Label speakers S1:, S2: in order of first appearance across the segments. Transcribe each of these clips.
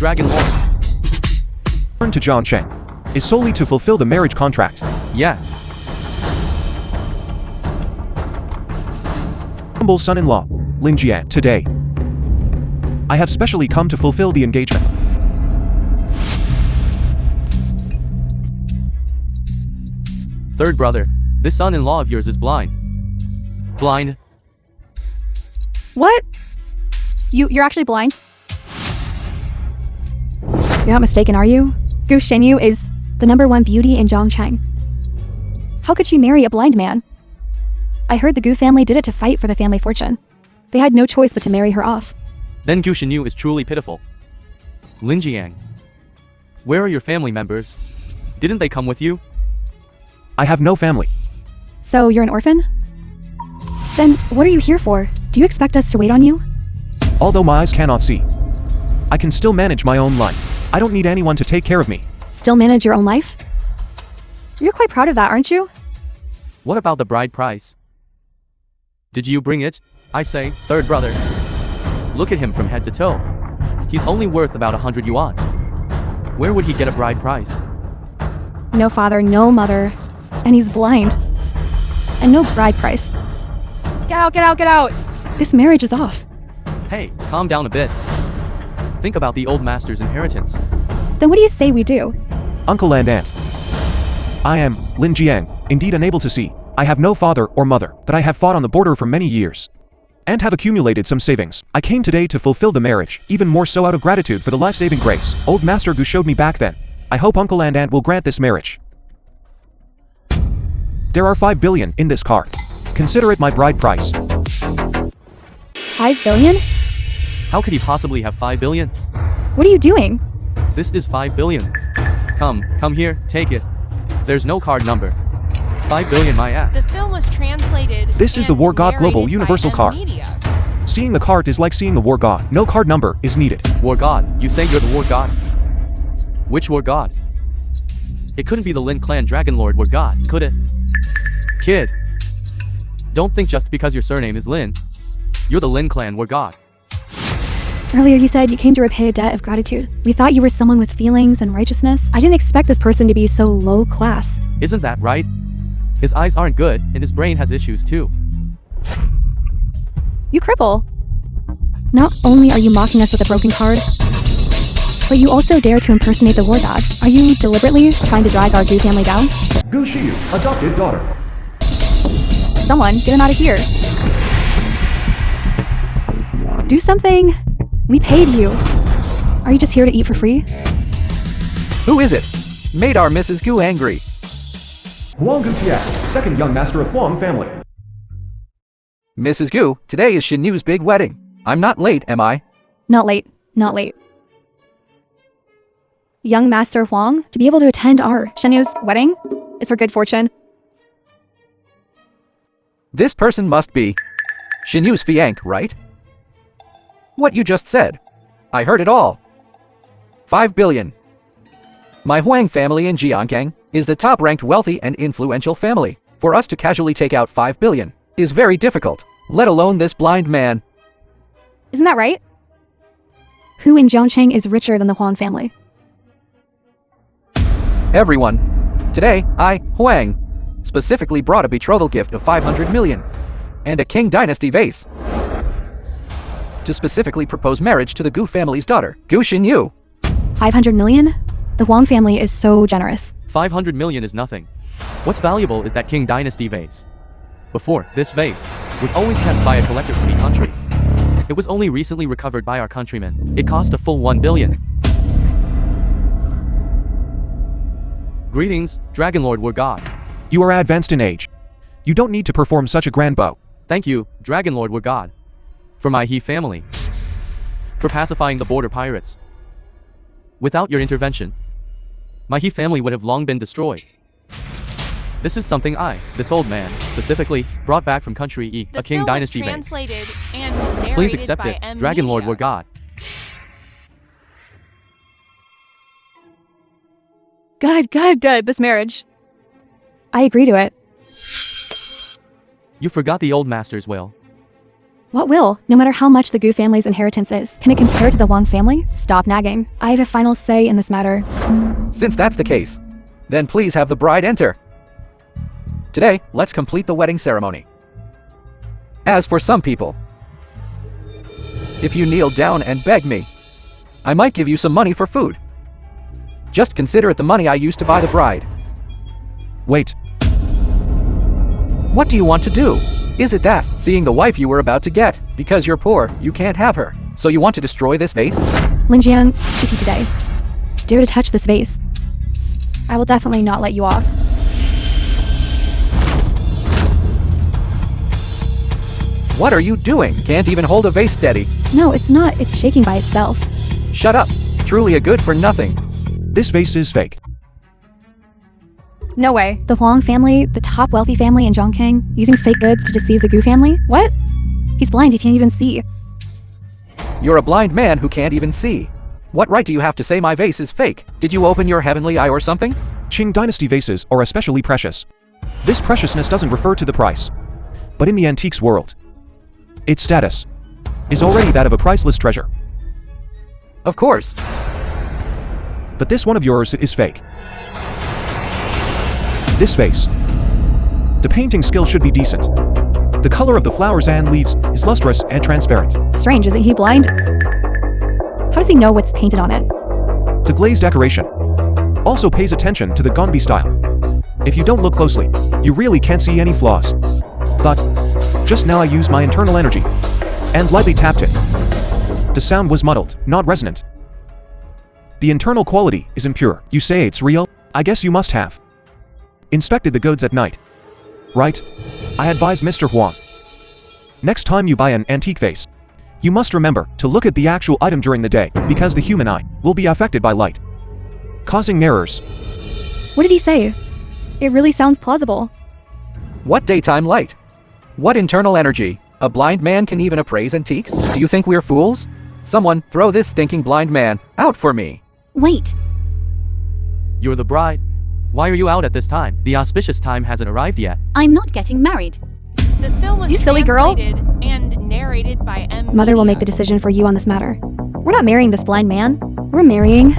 S1: Dragon Lord.
S2: Return to Zhongcheng is solely to fulfill the marriage contract.
S1: Yes.
S2: Humble son-in-law, LinJiang, today I have specially come to fulfill the engagement.
S1: Third brother, this son-in-law of yours is blind. Blind?
S3: What? You're actually blind? You're not mistaken, are you? Gu Shenyu is the #1 beauty in Zhongcheng. How could she marry a blind man? I heard the Gu family did it to fight for the family fortune. They had no choice but to marry her off.
S1: Then Gu Shenyu is truly pitiful. LinJiang, where are your family members? Didn't they come with you?
S2: I have no family.
S3: So you're an orphan? Then what are you here for? Do you expect us to wait on you?
S2: Although my eyes cannot see, I can still manage my own life. I don't need anyone to take care of me.
S3: Still manage your own life? You're quite proud of that, aren't you?
S1: What about the bride price? Did you bring it? I say, third brother. Look at him from head to toe. He's only worth about 100 yuan. Where would he get a bride price?
S3: No father, no mother. And he's blind. And no bride price. Get out, get out, get out! This marriage is off.
S1: Hey, calm down a bit. Think about the old master's inheritance.
S3: Then what do you say we do?
S2: Uncle and aunt, I am LinJiang, indeed unable to see. I have no father or mother, but I have fought on the border for many years and have accumulated some savings. I came today to fulfill the marriage, even more so out of gratitude for the life-saving grace old master Gu showed me back then. I hope uncle and aunt will grant this marriage. There are 5 billion in this car. Consider it my bride price.
S3: 5 billion?
S1: How could he possibly have 5 billion?
S3: What are you doing?
S1: This is 5 billion. Come here, take it. There's no card number. 5 billion my ass.
S4: The film was translated.
S2: This is the War God Global Universal card. Seeing the card is like seeing the War God. No card number is needed.
S1: War God? You say you're the War God? Which War God? It couldn't be the Lin Clan Dragon Lord War God, could it? Kid, don't think just because your surname is Lin, you're the Lin Clan War God.
S3: Earlier you said you came to repay a debt of gratitude. We thought you were someone with feelings and righteousness. I didn't expect this person to be so low class.
S1: Isn't that right? His eyes aren't good, and his brain has issues too.
S3: You cripple. Not only are you mocking us with a broken card, but you also dare to impersonate the war god. Are you deliberately trying to drag our Gu family down?
S2: Gu Shiyu, adopted daughter.
S3: Someone, get him out of here. Do something. We paid you. Are you just here to eat for free?
S5: Who is it? Made our Mrs. Gu angry.
S2: Huang Gutian, second young master of Huang family.
S5: Mrs. Gu, today is Shenyu's big wedding. I'm not late, am I?
S3: Not late. Not late. Young Master Huang, to be able to attend our Shenyu's wedding is for good fortune.
S5: This person must be Shenyu's fiancé, right? What you just said. I heard it all. 5 billion. My Huang family in Jianggang is the top-ranked wealthy and influential family. For us to casually take out 5 billion is very difficult, let alone this blind man.
S3: Isn't that right? Who in Zhongcheng is richer than the Huang family?
S5: Everyone. Today, I, Huang, specifically brought a betrothal gift of 500 million and a Qing Dynasty vase to specifically propose marriage to the Gu family's daughter, Gu Shenyu.
S3: 500 million? The Huang family is so generous.
S1: 500 million is nothing. What's valuable is that Qing Dynasty vase. Before, this vase was always kept by a collector from the country. It was only recently recovered by our countrymen. It cost a full 1 billion. Greetings, Dragon Lord War God.
S2: You are advanced in age. You don't need to perform such a grand bow.
S1: Thank you, Dragon Lord War God. For my He family. For pacifying the border pirates. Without your intervention, my He family would have long been destroyed. This is something this old man, specifically, brought back from country E, a Qing Dynasty vase. Please accept it, Dragon Lord War God.
S3: Good, this marriage. I agree to it.
S1: You forgot the old master's will.
S3: What will? No matter how much the Gu family's inheritance is, can it compare to the Wang family? Stop nagging. I have a final say in this matter.
S5: Since that's the case, then please have the bride enter. Today, let's complete the wedding ceremony. As for some people, if you kneel down and beg me, I might give you some money for food. Just consider it the money I used to buy the bride.
S2: Wait.
S5: What do you want to do? Is it that, seeing the wife you were about to get, because you're poor, you can't have her, so you want to destroy this vase?
S3: LinJiang, if you today dare to touch this vase, I will definitely not let you off.
S5: What are you doing? Can't even hold a vase steady.
S3: No, it's not. It's shaking by itself.
S5: Shut up. Truly a good for nothing.
S2: This vase is fake.
S3: No way. The Huang family, the top wealthy family in Zhongkang, using fake goods to deceive the Gu family? What? He's blind, he can't even see.
S5: You're a blind man who can't even see. What right do you have to say my vase is fake? Did you open your heavenly eye or something?
S2: Qing dynasty vases are especially precious. This preciousness doesn't refer to the price, but in the antiques world, its status is already that of a priceless treasure.
S5: Of course.
S2: But this one of yours is fake. This vase. The painting skill should be decent. The color of the flowers and leaves is lustrous and transparent.
S3: Strange, isn't he blind? How does he know what's painted on it?
S2: The glaze decoration also pays attention to the Gonbi style. If you don't look closely, you really can't see any flaws. But just now I used my internal energy and lightly tapped it. The sound was muddled, not resonant. The internal quality is impure. You say it's real? I guess you must have inspected the goods at night, right? I advise Mr. Huang. Next time you buy an antique vase, you must remember to look at the actual item during the day, because the human eye will be affected by light, causing errors.
S3: What did he say? It really sounds plausible.
S5: What daytime light? What internal energy? A blind man can even appraise antiques? Do you think we're fools? Someone throw this stinking blind man out for me.
S4: Wait.
S1: You're the bride. Why are you out at this time? The auspicious time hasn't arrived yet.
S4: I'm not getting married.
S6: The film was
S3: You silly girl.
S6: translated and narrated by M.
S3: Mother will make the
S6: Media.
S3: decision for you on this matter. We're not marrying this blind man. We're marrying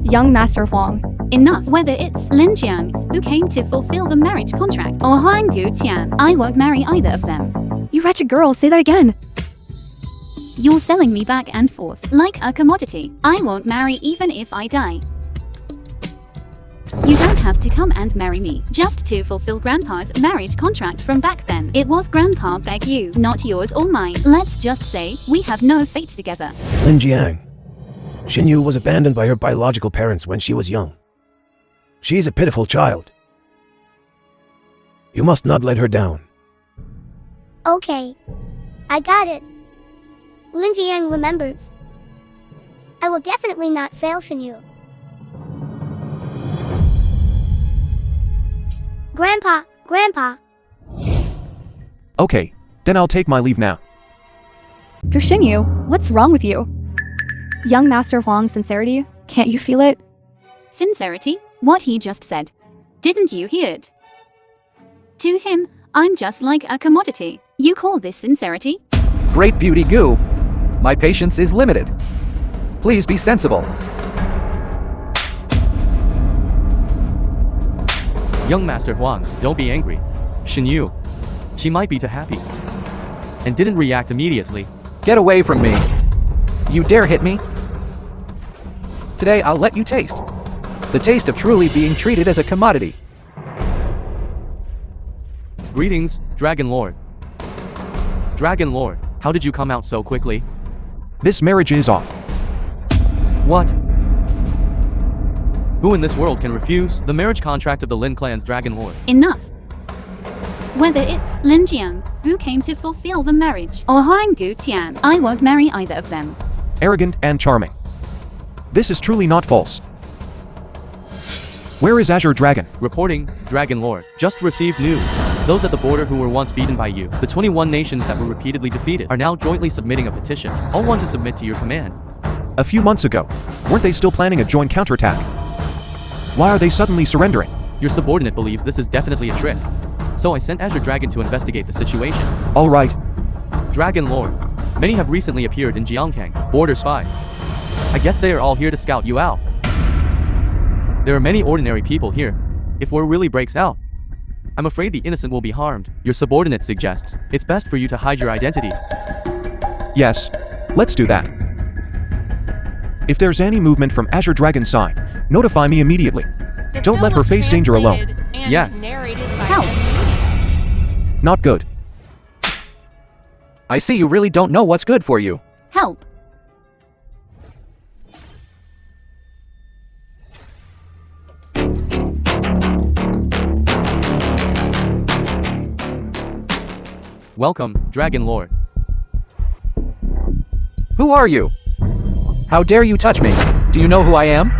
S3: young Master Huang.
S4: Enough. Whether it's LinJiang, who came to fulfill the marriage contract, or Huang Gutian, I won't marry either of them.
S3: You wretched girl, say that again.
S4: You're selling me back and forth like a commodity. I won't marry even if I die. You don't have to come and marry me just to fulfill Grandpa's marriage contract from back then. It was Grandpa beg you, not yours or mine. Let's just say we have no fate together.
S7: LinJiang. Xinyu was abandoned by her biological parents when she was young. She's a pitiful child. You must not let her down.
S8: Okay. I got it. LinJiang remembers. I will definitely not fail Xinyu. Grandpa.
S2: Okay, then I'll take my leave now.
S3: Xinyu, what's wrong with you? Young Master Huang's sincerity, can't you feel it?
S4: Sincerity? What he just said. Didn't you hear it? To him, I'm just like a commodity. You call this sincerity?
S5: Great beauty goo. My patience is limited. Please be sensible.
S1: Young Master Huang, don't be angry. Xinyu, she might be too happy and didn't react immediately.
S5: Get away from me. You dare hit me? Today I'll let you taste the taste of truly being treated as a commodity.
S1: Greetings, Dragon Lord. Dragon Lord, how did you come out so quickly?
S2: This marriage is off.
S1: What? Who in this world can refuse the marriage contract of the Lin clan's Dragon Lord?
S4: Enough. Whether it's LinJiang, who came to fulfill the marriage, or Huang Gutian, I won't marry either of them.
S2: Arrogant and charming. This is truly not false. Where is Azure Dragon?
S1: Reporting, Dragon Lord. Just received news. Those at the border who were once beaten by you, the 21 nations that were repeatedly defeated, are now jointly submitting a petition. All want to submit to your command.
S2: A few months ago, weren't they still planning a joint counterattack? Why are they suddenly surrendering?
S1: Your subordinate believes this is definitely a trick. So I sent Azure Dragon to investigate the situation.
S2: All right.
S1: Dragon Lord. Many have recently appeared in Jiangkang, border spies. I guess they are all here to scout you out. There are many ordinary people here. If war really breaks out, I'm afraid the innocent will be harmed. Your subordinate suggests it's best for you to hide your identity.
S2: Yes, let's do that. If there's any movement from Azure Dragon's side, notify me immediately.
S6: The
S2: Don't
S6: film
S2: let her
S6: was
S2: face danger alone.
S6: translated and
S1: Yes.
S6: narrated by
S4: Help.
S6: M.
S2: Not good.
S5: I see you really don't know what's good for you.
S4: Help.
S1: Welcome, Dragon Lord.
S5: Who are you? How dare you touch me? Do you know who I am?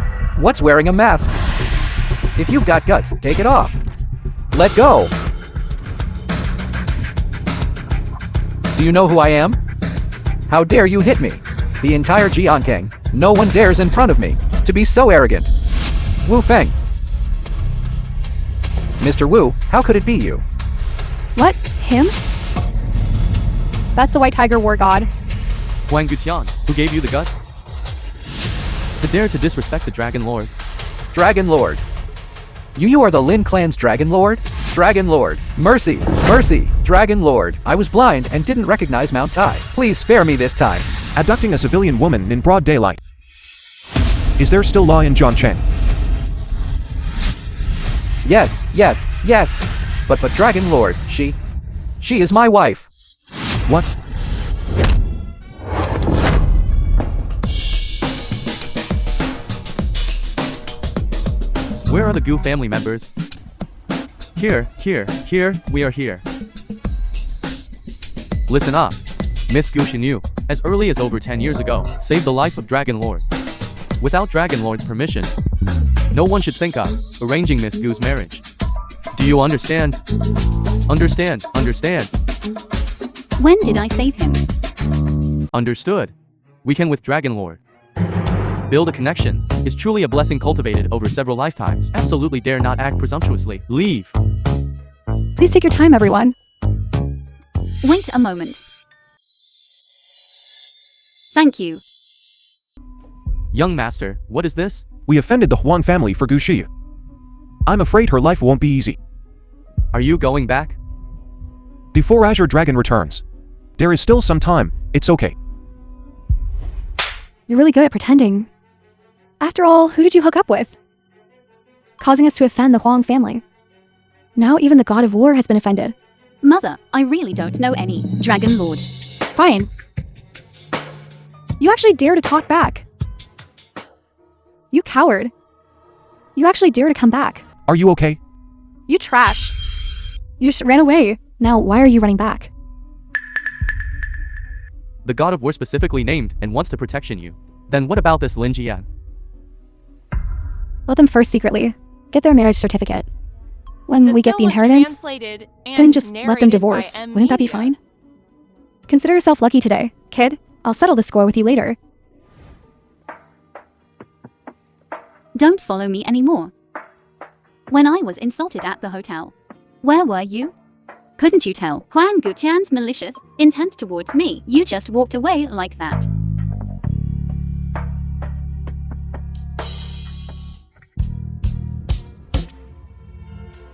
S5: What's wearing a mask? If you've got guts, take it off. Let go. Do you know who I am? How dare you hit me? The entire Jiangkang, no one dares in front of me to be so arrogant. Wu Feng. Mr. Wu, how could it be you?
S3: What? Him? That's the White Tiger War God.
S1: Huang Gutian, who gave you the guts? To dare to disrespect the Dragon Lord.
S5: Dragon Lord. You are the Lin clan's Dragon Lord? Dragon Lord. Mercy, mercy, Dragon Lord. I was blind and didn't recognize Mount Tai. Please spare me this time.
S2: Abducting a civilian woman in broad daylight. Is there still law in Zhongcheng?
S5: Yes, yes, yes. But Dragon Lord, she is my wife.
S2: What?
S1: Where are the Gu family members? Here, we are here. Listen up. Miss Gu Xinyu, as early as over 10 years ago, saved the life of Dragon Lord. Without Dragon Lord's permission, no one should think of arranging Miss Gu's marriage. Do you understand? Understand.
S4: When did I save him?
S1: Understood. We can with Dragon Lord. Build a connection is truly a blessing cultivated over several lifetimes. Absolutely dare not act presumptuously. Leave.
S3: Please take your time, everyone.
S4: Wait a moment. Thank you.
S1: Young master, what is this?
S2: We offended the Huang family for Gu Shiyu. I'm afraid her life won't be easy.
S1: Are you going back?
S2: Before Azure Dragon returns. There is still some time, it's okay.
S3: You're really good at pretending. After all, who did you hook up with? Causing us to offend the Huang family. Now even the God of War has been offended.
S4: Mother, I really don't know any Dragon Lord.
S3: Fine. You actually dare to talk back. You coward. You actually dare to come back.
S2: Are you okay?
S3: You trash. You ran away. Now why are you running back?
S1: The God of War specifically named and wants to protection you. Then what about this LinJiang?
S3: Let them first secretly get their marriage certificate. When
S6: The
S3: we get the
S6: film was
S3: inheritance,
S6: translated and
S3: then just let them
S6: narrated by
S3: divorce.
S6: M.
S3: Wouldn't that be
S6: Media.
S3: fine? Consider yourself lucky today, kid. I'll settle the score with you later.
S4: Don't follow me anymore. When I was insulted at the hotel, where were you? Couldn't you tell Huang Guqian's malicious intent towards me? You just walked away like that.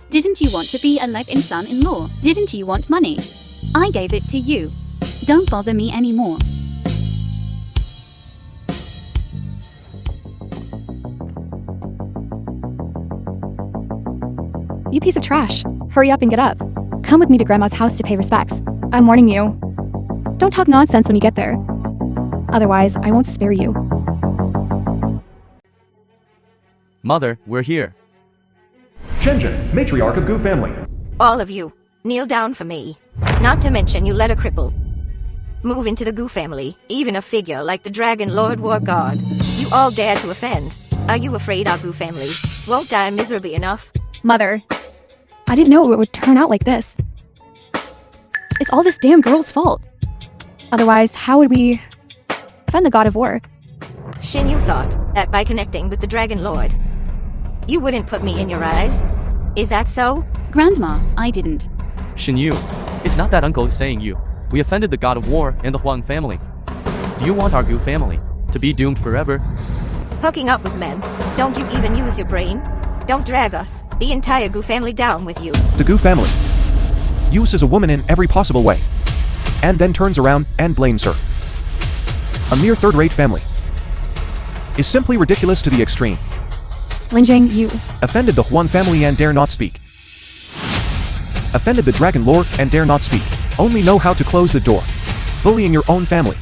S4: Didn't you want to be a live-in son-in-law? Didn't you want money? I gave it to you. Don't bother me anymore.
S3: You piece of trash. Hurry up and get up. Come with me to Grandma's house to pay respects. I'm warning you. Don't talk nonsense when you get there. Otherwise, I won't spare you.
S1: Mother, we're here.
S2: Shenzhen, matriarch of Gu family.
S9: All of you, kneel down for me. Not to mention you let a cripple move into the Gu family, even a figure like the Dragon Lord War God. You all dare to offend. Are you afraid our Gu family won't die miserably enough?
S3: Mother, I didn't know it would turn out like this. It's all this damn girl's fault. Otherwise, how would we offend the God of War?
S9: Shin, you thought that by connecting with the Dragon Lord, you wouldn't put me in your eyes? Is that so?
S4: Grandma, I didn't.
S1: Xinyu, it's not that uncle is saying you. We offended the god of war and the Huang family. Do you want our Gu family to be doomed forever?
S9: Hooking up with men. Don't you even use your brain? Don't drag us, the entire Gu family, down with you.
S2: The Gu family uses a woman in every possible way, and then turns around and blames her. A mere third-rate family is simply ridiculous to the extreme.
S3: LinJiang, you.
S2: Offended the Huang family and dare not speak. Offended the Dragon Lord and dare not speak. Only know how to close the door. Bullying your own family.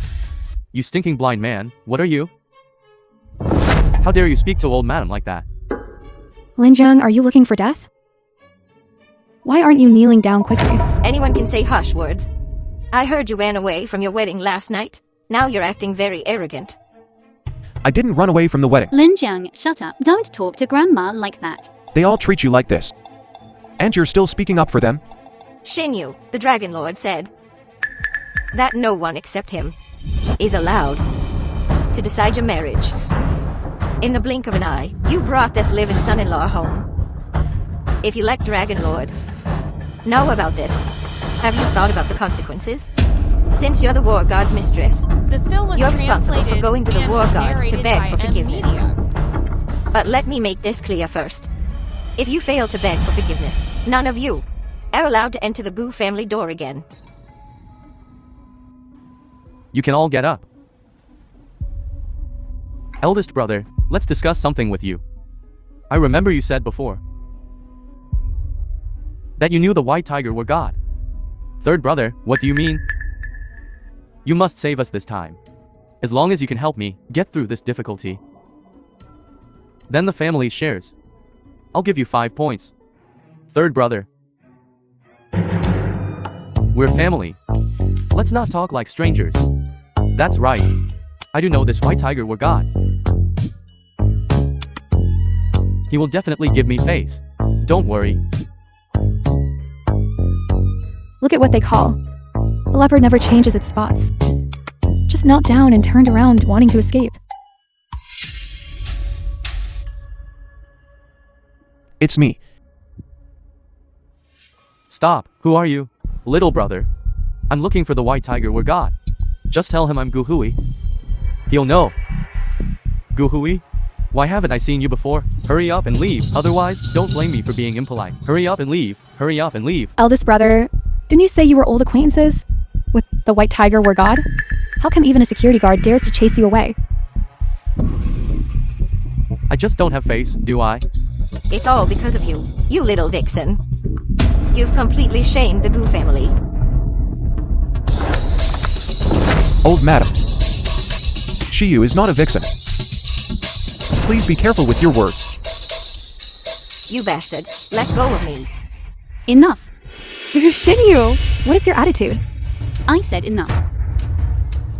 S1: You stinking blind man, what are you? How dare you speak to old madam like that?
S3: LinJiang, are you looking for death? Why aren't you kneeling down quickly?
S9: Anyone can say hush words. I heard you ran away from your wedding last night. Now you're acting very arrogant.
S2: I didn't run away from the wedding.
S4: LinJiang, shut up. Don't talk to grandma like that.
S2: They all treat you like this. And you're still speaking up for them?
S9: Xinyu, the Dragon Lord, said that no one except him is allowed to decide your marriage. In the blink of an eye, you brought this living son-in-law home. If you let Dragon Lord know about this, have you thought about the consequences? Since you're the war god's mistress,
S6: The film was
S9: you're responsible for
S6: translated
S9: going to the
S6: and
S9: war god to
S6: narrated
S9: beg
S6: by
S9: for forgiveness.
S6: Media.
S9: But let me make this clear first. If you fail to beg for forgiveness, none of you are allowed to enter the Gu family door again.
S1: You can all get up. Eldest brother, let's discuss something with you. I remember you said before that you knew the white tiger were God. Third brother, what do you mean? You must save us this time. As long as you can help me get through this difficulty. Then the family shares. I'll give you 5 points. Third brother. We're family. Let's not talk like strangers. That's right. I do know this white tiger were God. He will definitely give me face. Don't worry.
S3: Look at what they call. A leopard never changes its spots. Just knelt down and turned around, wanting to escape.
S2: It's me.
S1: Stop. Who are you? Little brother. I'm looking for the white tiger were God. Just tell him I'm Gu Hui. He'll know. Gu Hui? Why haven't I seen you before? Hurry up and leave. Otherwise, don't blame me for being impolite. Hurry up and leave. Hurry up and leave.
S3: Eldest brother, didn't you say you were old acquaintances with the white tiger were God? How come even a security guard dares to chase you away?
S1: I just don't have face, do I?
S9: It's all because of you, you little vixen. You've completely shamed the Gu family.
S2: Old madam. Shiyu is not a vixen. Please be careful with your words.
S9: You bastard, let go of me.
S4: Enough.
S3: Xinyu, what is your attitude?
S4: I said enough.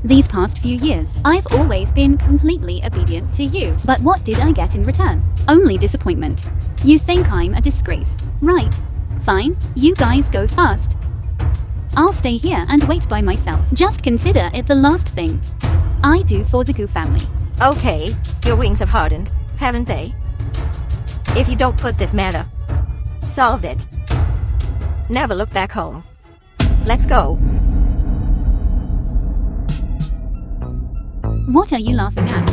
S4: These past few years, I've always been completely obedient to you. But what did I get in return? Only disappointment. You think I'm a disgrace, right? Fine, you guys go fast. I'll stay here and wait by myself. Just consider it the last thing I do for the Gu family.
S9: Okay, your wings have hardened, haven't they? If you don't put this matter, solved it, never look back home. Let's go.
S4: What are you laughing at?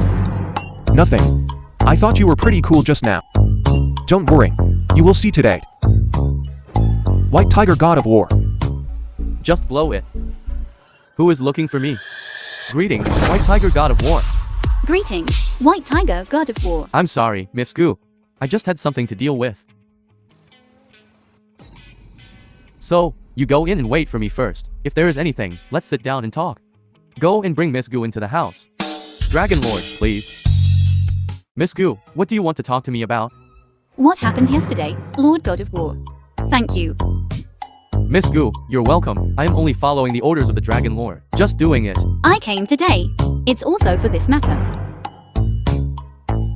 S2: Nothing. I thought you were pretty cool just now. Don't worry. You will see today. White Tiger God of War.
S1: Just blow it. Who is looking for me? Greetings, white tiger god of war.
S4: Greetings, white tiger god of war.
S1: I'm sorry, Miss Gu. I just had something to deal with. So, you go in and wait for me first. If there is anything, let's sit down and talk. Go and bring Miss Gu into the house. Dragon Lord, please. Miss Gu, what do you want to talk to me about?
S4: What happened yesterday, Lord God of War? Thank you.
S1: Miss Gu, you're welcome. I am only following the orders of the Dragon Lord. Just doing it.
S4: I came today. It's also for this matter.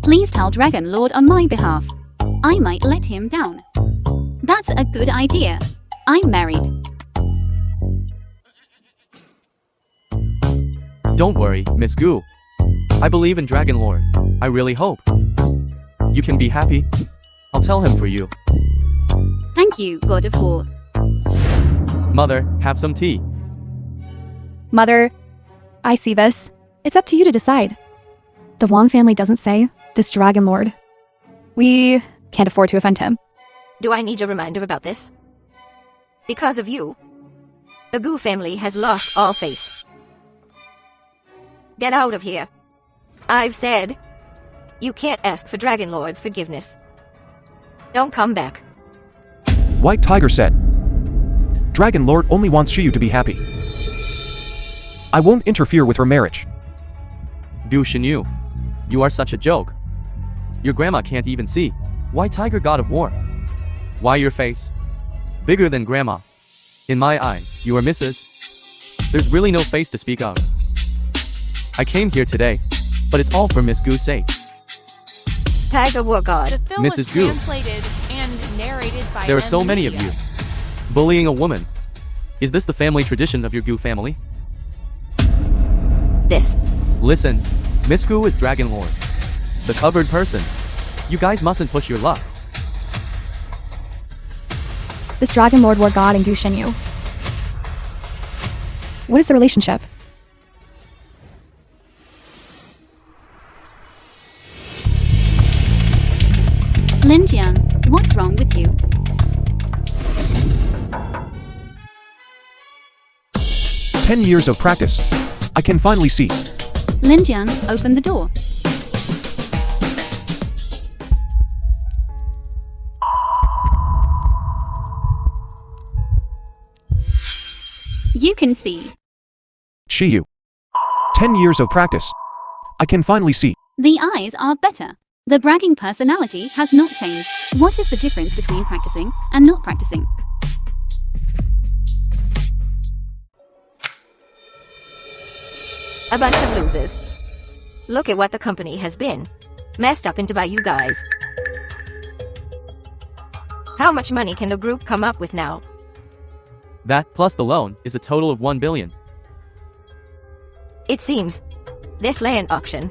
S4: Please tell Dragon Lord on my behalf. I might let him down. That's a good idea. I'm married.
S1: Don't worry, Miss Gu. I believe in Dragon Lord. I really hope you can be happy. I'll tell him for you.
S4: Thank you, God of War.
S1: Mother, have some tea.
S3: Mother, I see this. It's up to you to decide. The Wang family doesn't say, this Dragon Lord. We can't afford to offend him.
S9: Do I need a reminder about this? Because of you, the Gu family has lost all face. Get out of here. I've said, you can't ask for Dragon Lord's forgiveness. Don't come back.
S2: White Tiger said. Dragon Lord only wants Shiyu to be happy. I won't interfere with her marriage.
S1: Gu Shenyu, you are such a joke. Your grandma can't even see. Why Tiger God of War? Why your face? Bigger than grandma. In my eyes, you are Mrs. There's really no face to speak of. I came here today, but it's all for Miss Gu's sake.
S9: Tiger War God.
S6: The film
S1: Mrs.
S6: was
S1: Gu.
S6: translated and narrated by
S1: There are so many of
S6: media.
S1: you. Bullying a woman. Is this the family tradition of your Gu family?
S9: This.
S1: Listen, Miss Gu is Dragon Lord. The covered person. You guys mustn't push your luck.
S3: This Dragon Lord War God and Gu Shenyu. What is the relationship?
S4: LinJiang, what's wrong with you?
S2: "10 years of practice. I can finally see."
S4: LinJiang, open the door. You can see.
S2: Shiyu. 10 years of practice. I can finally see.
S4: The eyes are better. The bragging personality has not changed. What is the difference between practicing and not practicing?
S9: A bunch of losers. Look at what the company has been messed up into by you guys. How much money can the group come up with now?
S1: That, plus the loan, is a total of 1 billion.
S9: It seems this land auction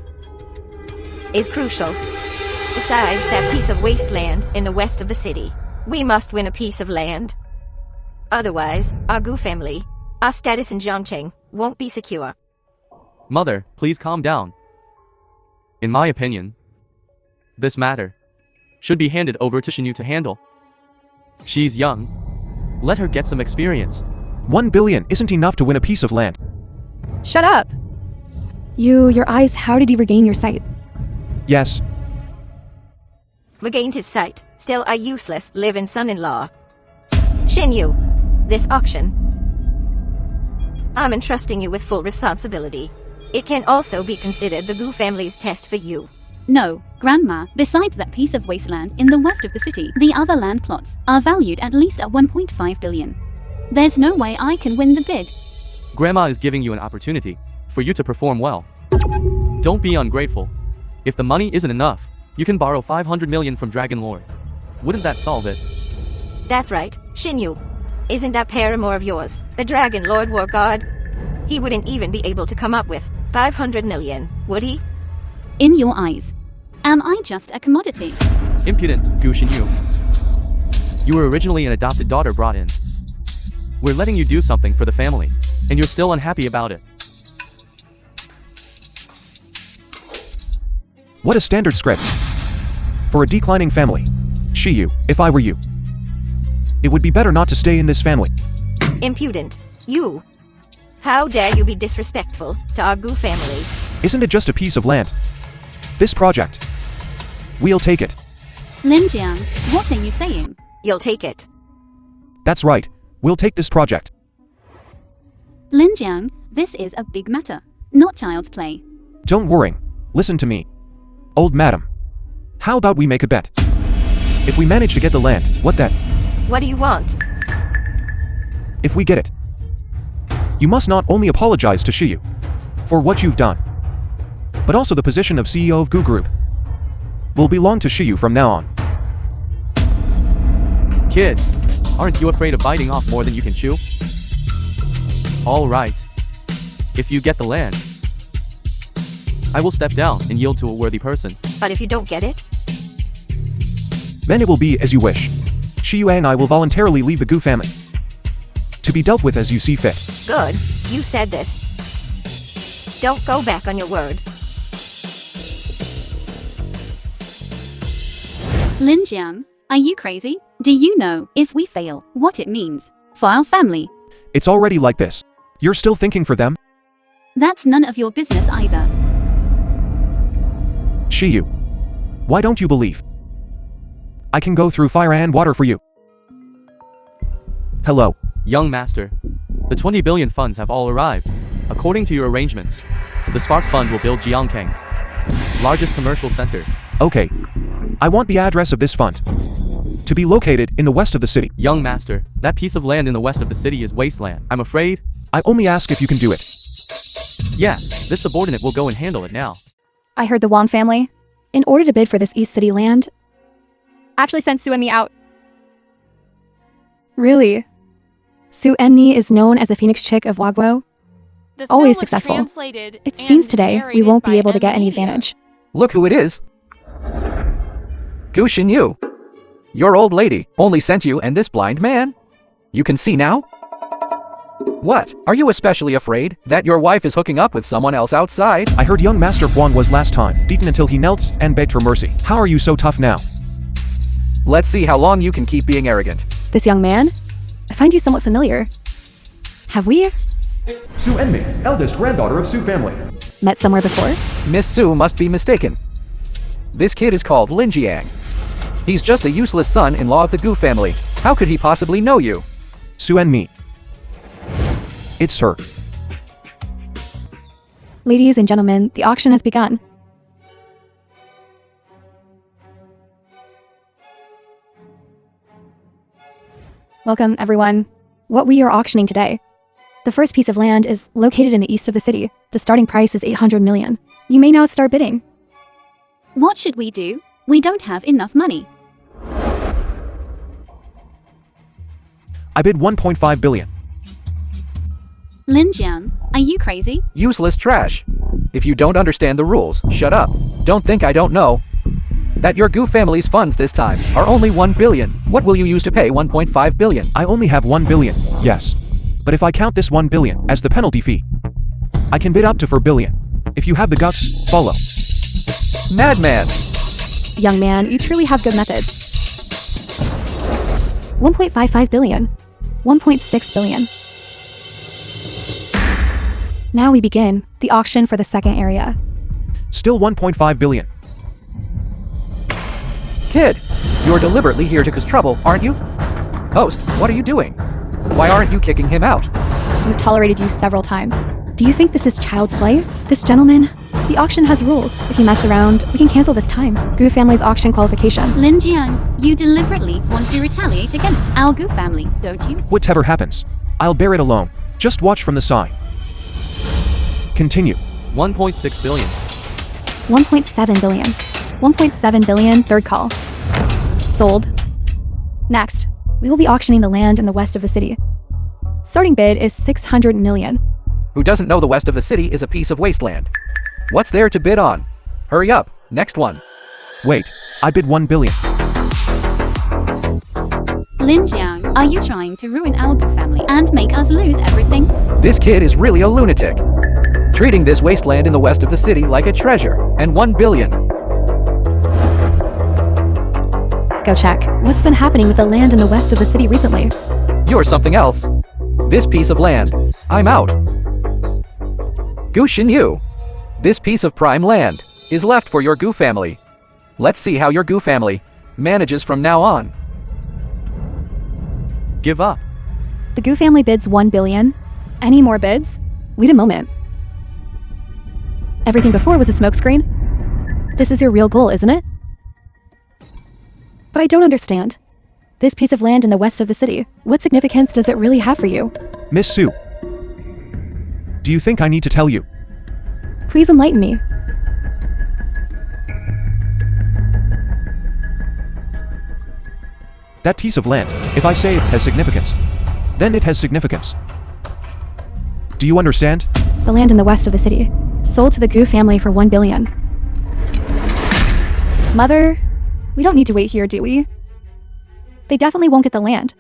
S9: is crucial. Besides that piece of wasteland in the west of the city, we must win a piece of land. Otherwise, our Gu family, our status in Zhongcheng, won't be secure.
S1: Mother, please calm down. In my opinion, this matter should be handed over to Shenyu to handle. She's young. Let her get some experience.
S2: 1 billion isn't enough to win a piece of land.
S3: Shut up! Your eyes, how did you regain your sight?
S2: Yes.
S9: Regained his sight, still a useless live-in son-in-law. Shenyu, this auction, I'm entrusting you with full responsibility. It can also be considered the Gu family's test for you.
S4: No, Grandma, besides that piece of wasteland in the west of the city, the other land plots are valued at least at 1.5 billion. There's no way I can win the bid.
S1: Grandma is giving you an opportunity for you to perform well. Don't be ungrateful. If the money isn't enough, you can borrow 500 million from Dragon Lord. Wouldn't that solve it?
S9: That's right, Shenyu. Isn't that paramour of yours, the Dragon Lord War God? He wouldn't even be able to come up with 500 million, would he?
S4: In your eyes, am I just a commodity?
S1: Impudent, Gu Shenyu. You were originally an adopted daughter brought in. We're letting you do something for the family, and you're still unhappy about it.
S2: What a standard script. For a declining family. Shiyu, if I were you, it would be better not to stay in this family.
S9: Impudent. You. How dare you be disrespectful to our Gu family?
S2: Isn't it just a piece of land? This project. We'll take it.
S4: LinJiang, what are you saying?
S9: You'll take it.
S2: That's right. We'll take this project.
S4: LinJiang, this is a big matter, not child's play.
S2: Don't worry. Listen to me. Old madam. How about we make a bet? If we manage to get the land, what then?
S9: What do you want?
S2: If we get it, you must not only apologize to Shiyu for what you've done, but also the position of CEO of Gu Group will belong to Shiyu from now on.
S1: Kid, aren't you afraid of biting off more than you can chew? All right. If you get the land, I will step down and yield to a worthy person.
S9: But if you don't get it?
S2: Then it will be as you wish. Shiyu and I will voluntarily leave the Gu family, to be dealt with as you see fit.
S9: Good. You said this. Don't go back on your word.
S4: LinJiang, are you crazy? Do you know, if we fail, what it means for our family?
S2: It's already like this. You're still thinking for them?
S4: That's none of your business either.
S2: Shiyu. Why don't you believe? I can go through fire and water for you. Hello.
S1: Young master, the 20 billion funds have all arrived. According to your arrangements, the Spark Fund will build Jiangkang's largest commercial center.
S2: Okay. I want the address of this fund to be located in the west of the city.
S1: Young master, that piece of land in the west of the city is wasteland. I'm afraid.
S2: I only ask if you can do it.
S1: Yes, this subordinate will go and handle it now.
S3: I heard the Wang family, in order to bid for this East City land, actually sent Su and me out. Really? Su and me is known as the Phoenix Chick of Wagwo.
S6: The film
S3: Always
S6: was
S3: successful.
S6: translated
S3: It
S6: and
S3: seems today we
S6: narrated
S3: won't be
S6: by
S3: able to get any
S6: Media.
S3: advantage.
S5: Look who it is. Gu Xinyu. Your old lady only sent you and this blind man. You can see now? What? Are you especially afraid that your wife is hooking up with someone else outside?
S2: I heard young Master Huang was last time beaten until he knelt and begged for mercy. How are you so tough now?
S5: Let's see how long you can keep being arrogant.
S3: This young man? I find you somewhat familiar. Have we
S2: Su Enmi, eldest granddaughter of Su family.
S3: met somewhere before?
S5: Miss Su must be mistaken. This kid is called LinJiang. He's just a useless son-in-law of the Gu family. How could he possibly know you?
S2: Su Enmi. It's her.
S3: Ladies and gentlemen, the auction has begun. Welcome, everyone. What we are auctioning today. The first piece of land is located in the east of the city. The starting price is 800 million. You may now start bidding.
S4: What should we do? We don't have enough money.
S2: I bid 1.5 billion.
S4: LinJiang, are you crazy?
S5: Useless trash. If you don't understand the rules, shut up. Don't think I don't know that your Gu family's funds this time are only 1 billion. What will you use to pay 1.5 billion?
S2: I only have 1 billion, yes. But if I count this 1 billion as the penalty fee, I can bid up to 4 billion. If you have the guts, follow.
S5: Madman!
S3: Young man, you truly have good methods. 1.55 billion. 1.6 billion. Now we begin the auction for the second area.
S2: Still 1.5 billion.
S5: Kid, you're deliberately here to cause trouble, aren't you? Host, what are you doing? Why aren't you kicking him out?
S3: We've tolerated you several times. Do you think this is child's play? This gentleman? The auction has rules. If you mess around, we can cancel this times. Gu family's auction qualification.
S4: LinJiang, you deliberately want to retaliate against our Gu family, don't you?
S2: Whatever happens, I'll bear it alone. Just watch from the side. Continue.
S1: 1.6 billion.
S3: 1.7 billion. 1.7 billion, third call. Sold. Next, we will be auctioning the land in the west of the city. Starting bid is 600 million.
S5: Who doesn't know the west of the city is a piece of wasteland? What's there to bid on? Hurry up, next one.
S2: Wait, I bid 1 billion.
S4: LinJiang, are you trying to ruin our Gu family and make us lose everything?
S5: This kid is really a lunatic. Treating this wasteland in the west of the city like a treasure, and 1 billion.
S3: Go check. What's been happening with the land in the west of the city recently?
S5: You're something else. This piece of land, I'm out. Gu Xinyu, this piece of prime land is left for your Gu family. Let's see how your Gu family manages from now on.
S1: Give up.
S3: The Gu family bids 1 billion. Any more bids? Wait a moment. Everything before was a smokescreen? This is your real goal, isn't it? But I don't understand. This piece of land in the west of the city, what significance does it really have for you?
S2: Miss Su. Do you think I need to tell you?
S3: Please enlighten me.
S2: That piece of land, if I say it has significance, then it has significance. Do you understand?
S3: The land in the west of the city, sold to the Gu family for 1 billion. Mother, we don't need to wait here, do we? They definitely won't get the land.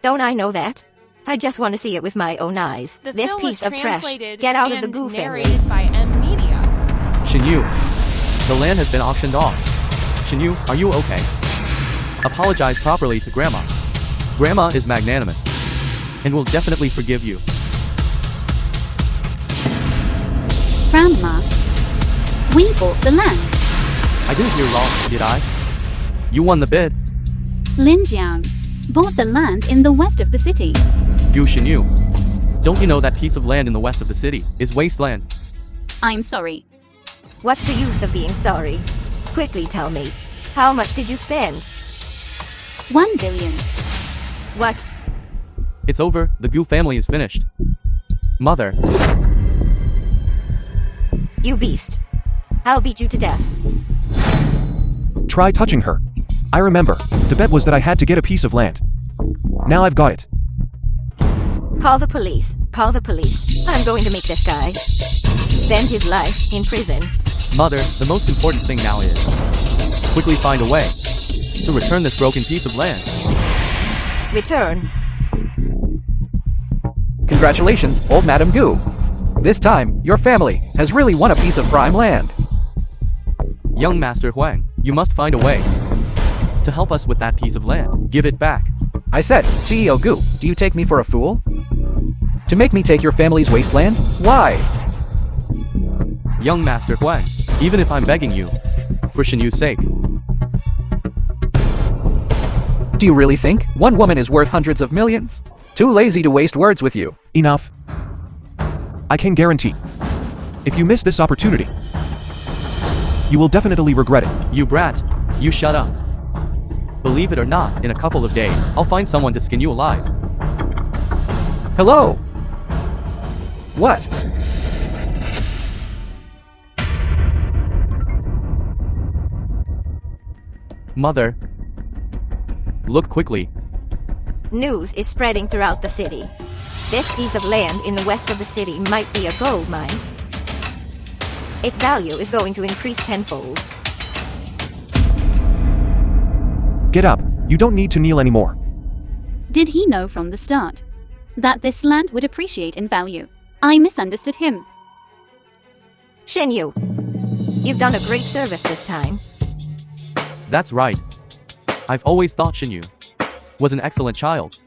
S9: Don't I know that? I just want to see it with my own eyes.
S6: The
S9: This
S6: film
S9: piece
S6: was
S9: of trash.
S6: translated
S9: Get out of the
S6: and
S9: Goo family.
S6: narrated by M Media.
S1: Shinyu, the land has been auctioned off. Shinyu, are you okay? Apologize properly to Grandma. Grandma is magnanimous and will definitely forgive you.
S4: Grandma, we bought the land.
S1: I didn't hear wrong, did I? You won the bid.
S4: LinJiang bought the land in the west of the city.
S1: Gu Shinyu, don't you know that piece of land in the west of the city is wasteland?
S4: I'm sorry.
S9: What's the use of being sorry? Quickly tell me. How much did you spend?
S4: 1 billion.
S9: What?
S1: It's over, the Gu family is finished. Mother,
S9: You beast. I'll beat you to death.
S2: Try touching her. I remember, the bet was that I had to get a piece of land. Now I've got it.
S9: Call the police. Call the police. I'm going to make this guy spend his life in prison.
S1: Mother, the most important thing now is quickly find a way to return this broken piece of land.
S9: Return.
S5: Congratulations, old Madam Gu. This time, your family has really won a piece of prime land.
S1: Young Master Huang, you must find a way to help us with that piece of land. Give it back.
S5: I said, CEO Gu, do you take me for a fool? To make me take your family's wasteland? Why?
S1: Young Master Huang, even if I'm begging you, for Shinyu's sake.
S5: Do you really think one woman is worth hundreds of millions? Too lazy to waste words with you.
S2: Enough. I can guarantee, if you miss this opportunity, you will definitely regret it.
S1: You brat, you shut up. Believe it or not, in a couple of days, I'll find someone to skin you alive.
S5: Hello? What?
S1: Mother, look quickly.
S9: News is spreading throughout the city. This piece of land in the west of the city might be a gold mine. Its value is going to increase tenfold.
S2: Get up. You don't need to kneel anymore.
S4: Did he know from the start that this land would appreciate in value? I misunderstood him.
S9: Shinyu, you've done a great service this time.
S1: That's right. I've always thought Shinyu was an excellent child.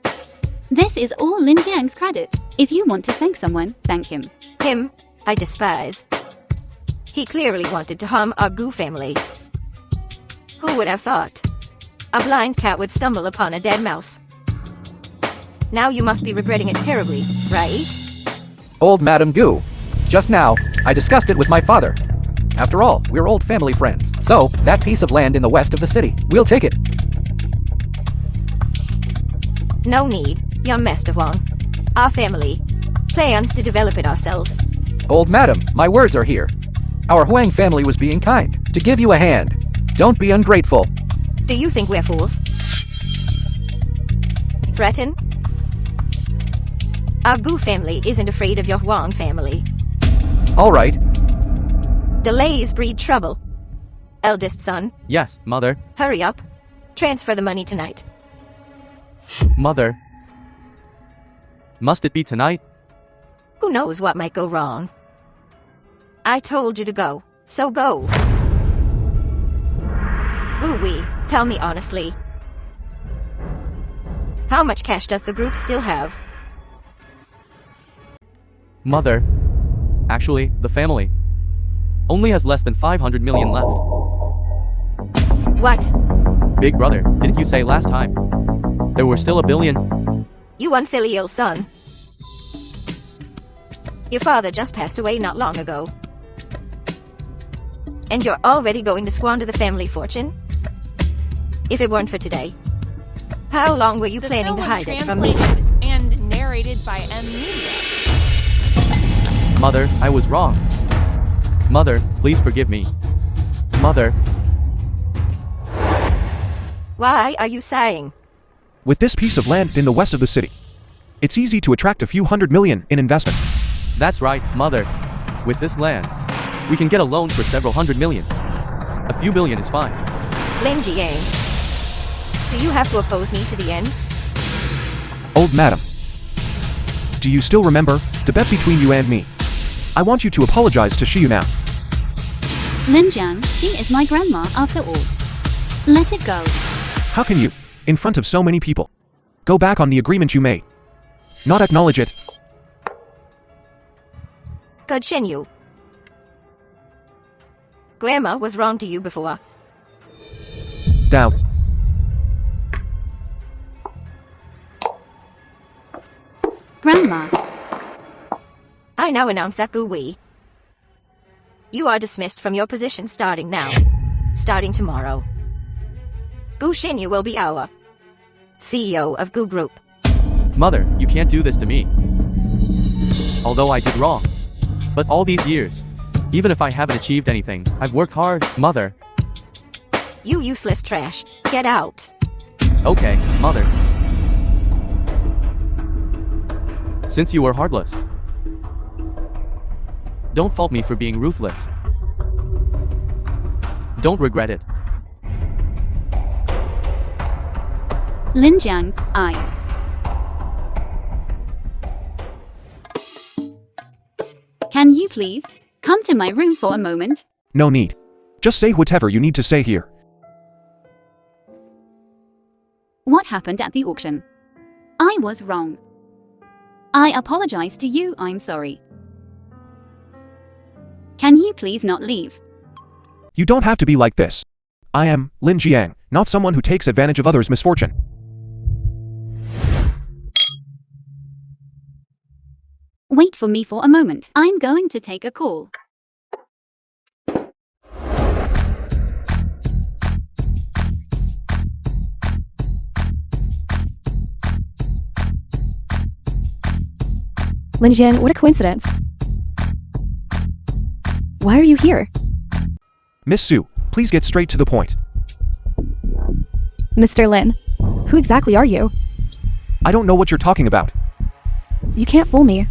S4: This is all LinJiang's credit. If you want to thank someone, thank him.
S9: Him, I despise. He clearly wanted to harm our Gu family. Who would have thought? A blind cat would stumble upon a dead mouse. Now you must be regretting it terribly, right?
S5: Old Madam Gu. Just now, I discussed it with my father. After all, we're old family friends. So, that piece of land in the west of the city, we'll take it.
S9: No need, young Master Huang. Our family plans to develop it ourselves.
S5: Old Madam, my words are here. Our Huang family was being kind, to give you a hand. Don't be ungrateful.
S9: Do you think we're fools? Threaten? Our Gu family isn't afraid of your Huang family.
S5: All right.
S9: Delays breed trouble. Eldest son,
S1: Yes, Mother.
S9: hurry up. Transfer the money tonight.
S1: Mother. Must it be tonight?
S9: Who knows what might go wrong? I told you to go, so go. Gu-wee, tell me honestly. How much cash does the group still have?
S1: Mother. Actually, the family only has less than 500 million left.
S9: What?
S1: Big brother, didn't you say last time there were still a billion?
S9: You unfilial son. Your father just passed away not long ago. And you're already going to squander the family fortune? If it weren't for today, how long were you
S6: The
S9: planning
S6: film
S9: to
S6: was
S9: hide it from me?
S6: translated and narrated by M Media.
S1: Mother, I was wrong. Mother, please forgive me. Mother.
S9: Why are you sighing?
S2: With this piece of land in the west of the city, it's easy to attract a few $100 million in investment.
S1: That's right, Mother. With this land, we can get a loan for several $100 million. A few billion is fine.
S9: LinJiang, do you have to oppose me to the end?
S2: Old Madam, Do you still remember the bet between you and me? I want you to apologize to Shiyu now.
S4: LinJiang, she is my grandma after all. Let it go.
S2: How can you, in front of so many people, go back on the agreement you made? Not acknowledge it.
S9: Good Shinyu. Grandma was wrong to you before.
S2: Doubt.
S4: Grandma,
S9: I now announce that Gu you are dismissed from your position starting now. Starting tomorrow. Gu Shinyu will be our CEO of Gu Group.
S1: Mother, you can't do this to me. Although I did wrong. But all these years, even if I haven't achieved anything, I've worked hard, Mother.
S9: You useless trash. Get out.
S1: Okay, Mother. Since you were heartless, don't fault me for being ruthless. Don't regret it.
S4: LinJiang, Can you please come to my room for a moment?
S2: No need. Just say whatever you need to say here.
S4: What happened at the auction? I was wrong. I apologize to you, I'm sorry. Can you please not leave?
S2: You don't have to be like this. I am LinJiang, not someone who takes advantage of others' misfortune.
S4: Wait for me for a moment. I'm going to take a call.
S3: LinJiang, what a coincidence. Why are you here?
S2: Miss Su, please get straight to the point.
S3: Mr. Lin, who exactly are you?
S2: I don't know what you're talking about.
S3: You can't fool me.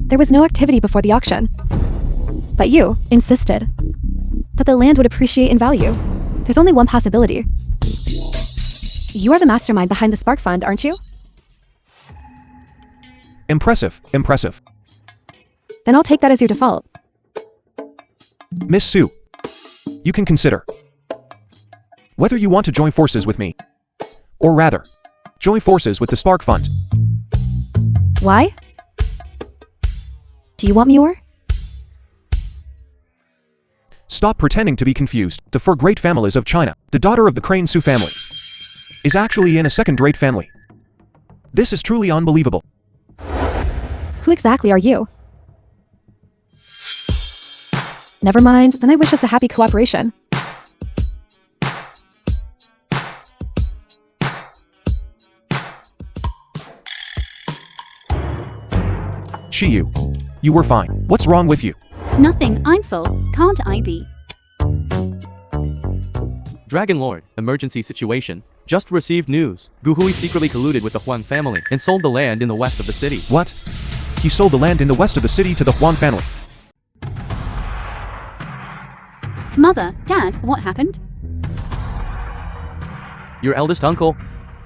S3: There was no activity before the auction. But you insisted that the land would appreciate in value. There's only one possibility. You are the mastermind behind the Spark Fund, aren't you?
S2: Impressive, impressive.
S3: Then I'll take that as your default.
S2: Miss Su, you can consider whether you want to join forces with me, or rather, join forces with the Spark Fund.
S3: Why? Do you want me or?
S2: Stop pretending to be confused. The four great families of China, the daughter of the Crane Su family, is actually in a second-rate family. This is truly unbelievable.
S3: Who exactly are you? Never mind, then I wish us a happy cooperation.
S2: Shiyu, you were fine. What's wrong with you?
S4: Nothing, I'm full, can't I be?
S1: Dragon Lord, emergency situation. Just received news. Gu Hui secretly colluded with the Huang family and sold the land in the west of the city.
S2: What? He sold the land in the west of the city to the Huang family.
S4: Mother, Dad, what happened?
S1: Your eldest uncle?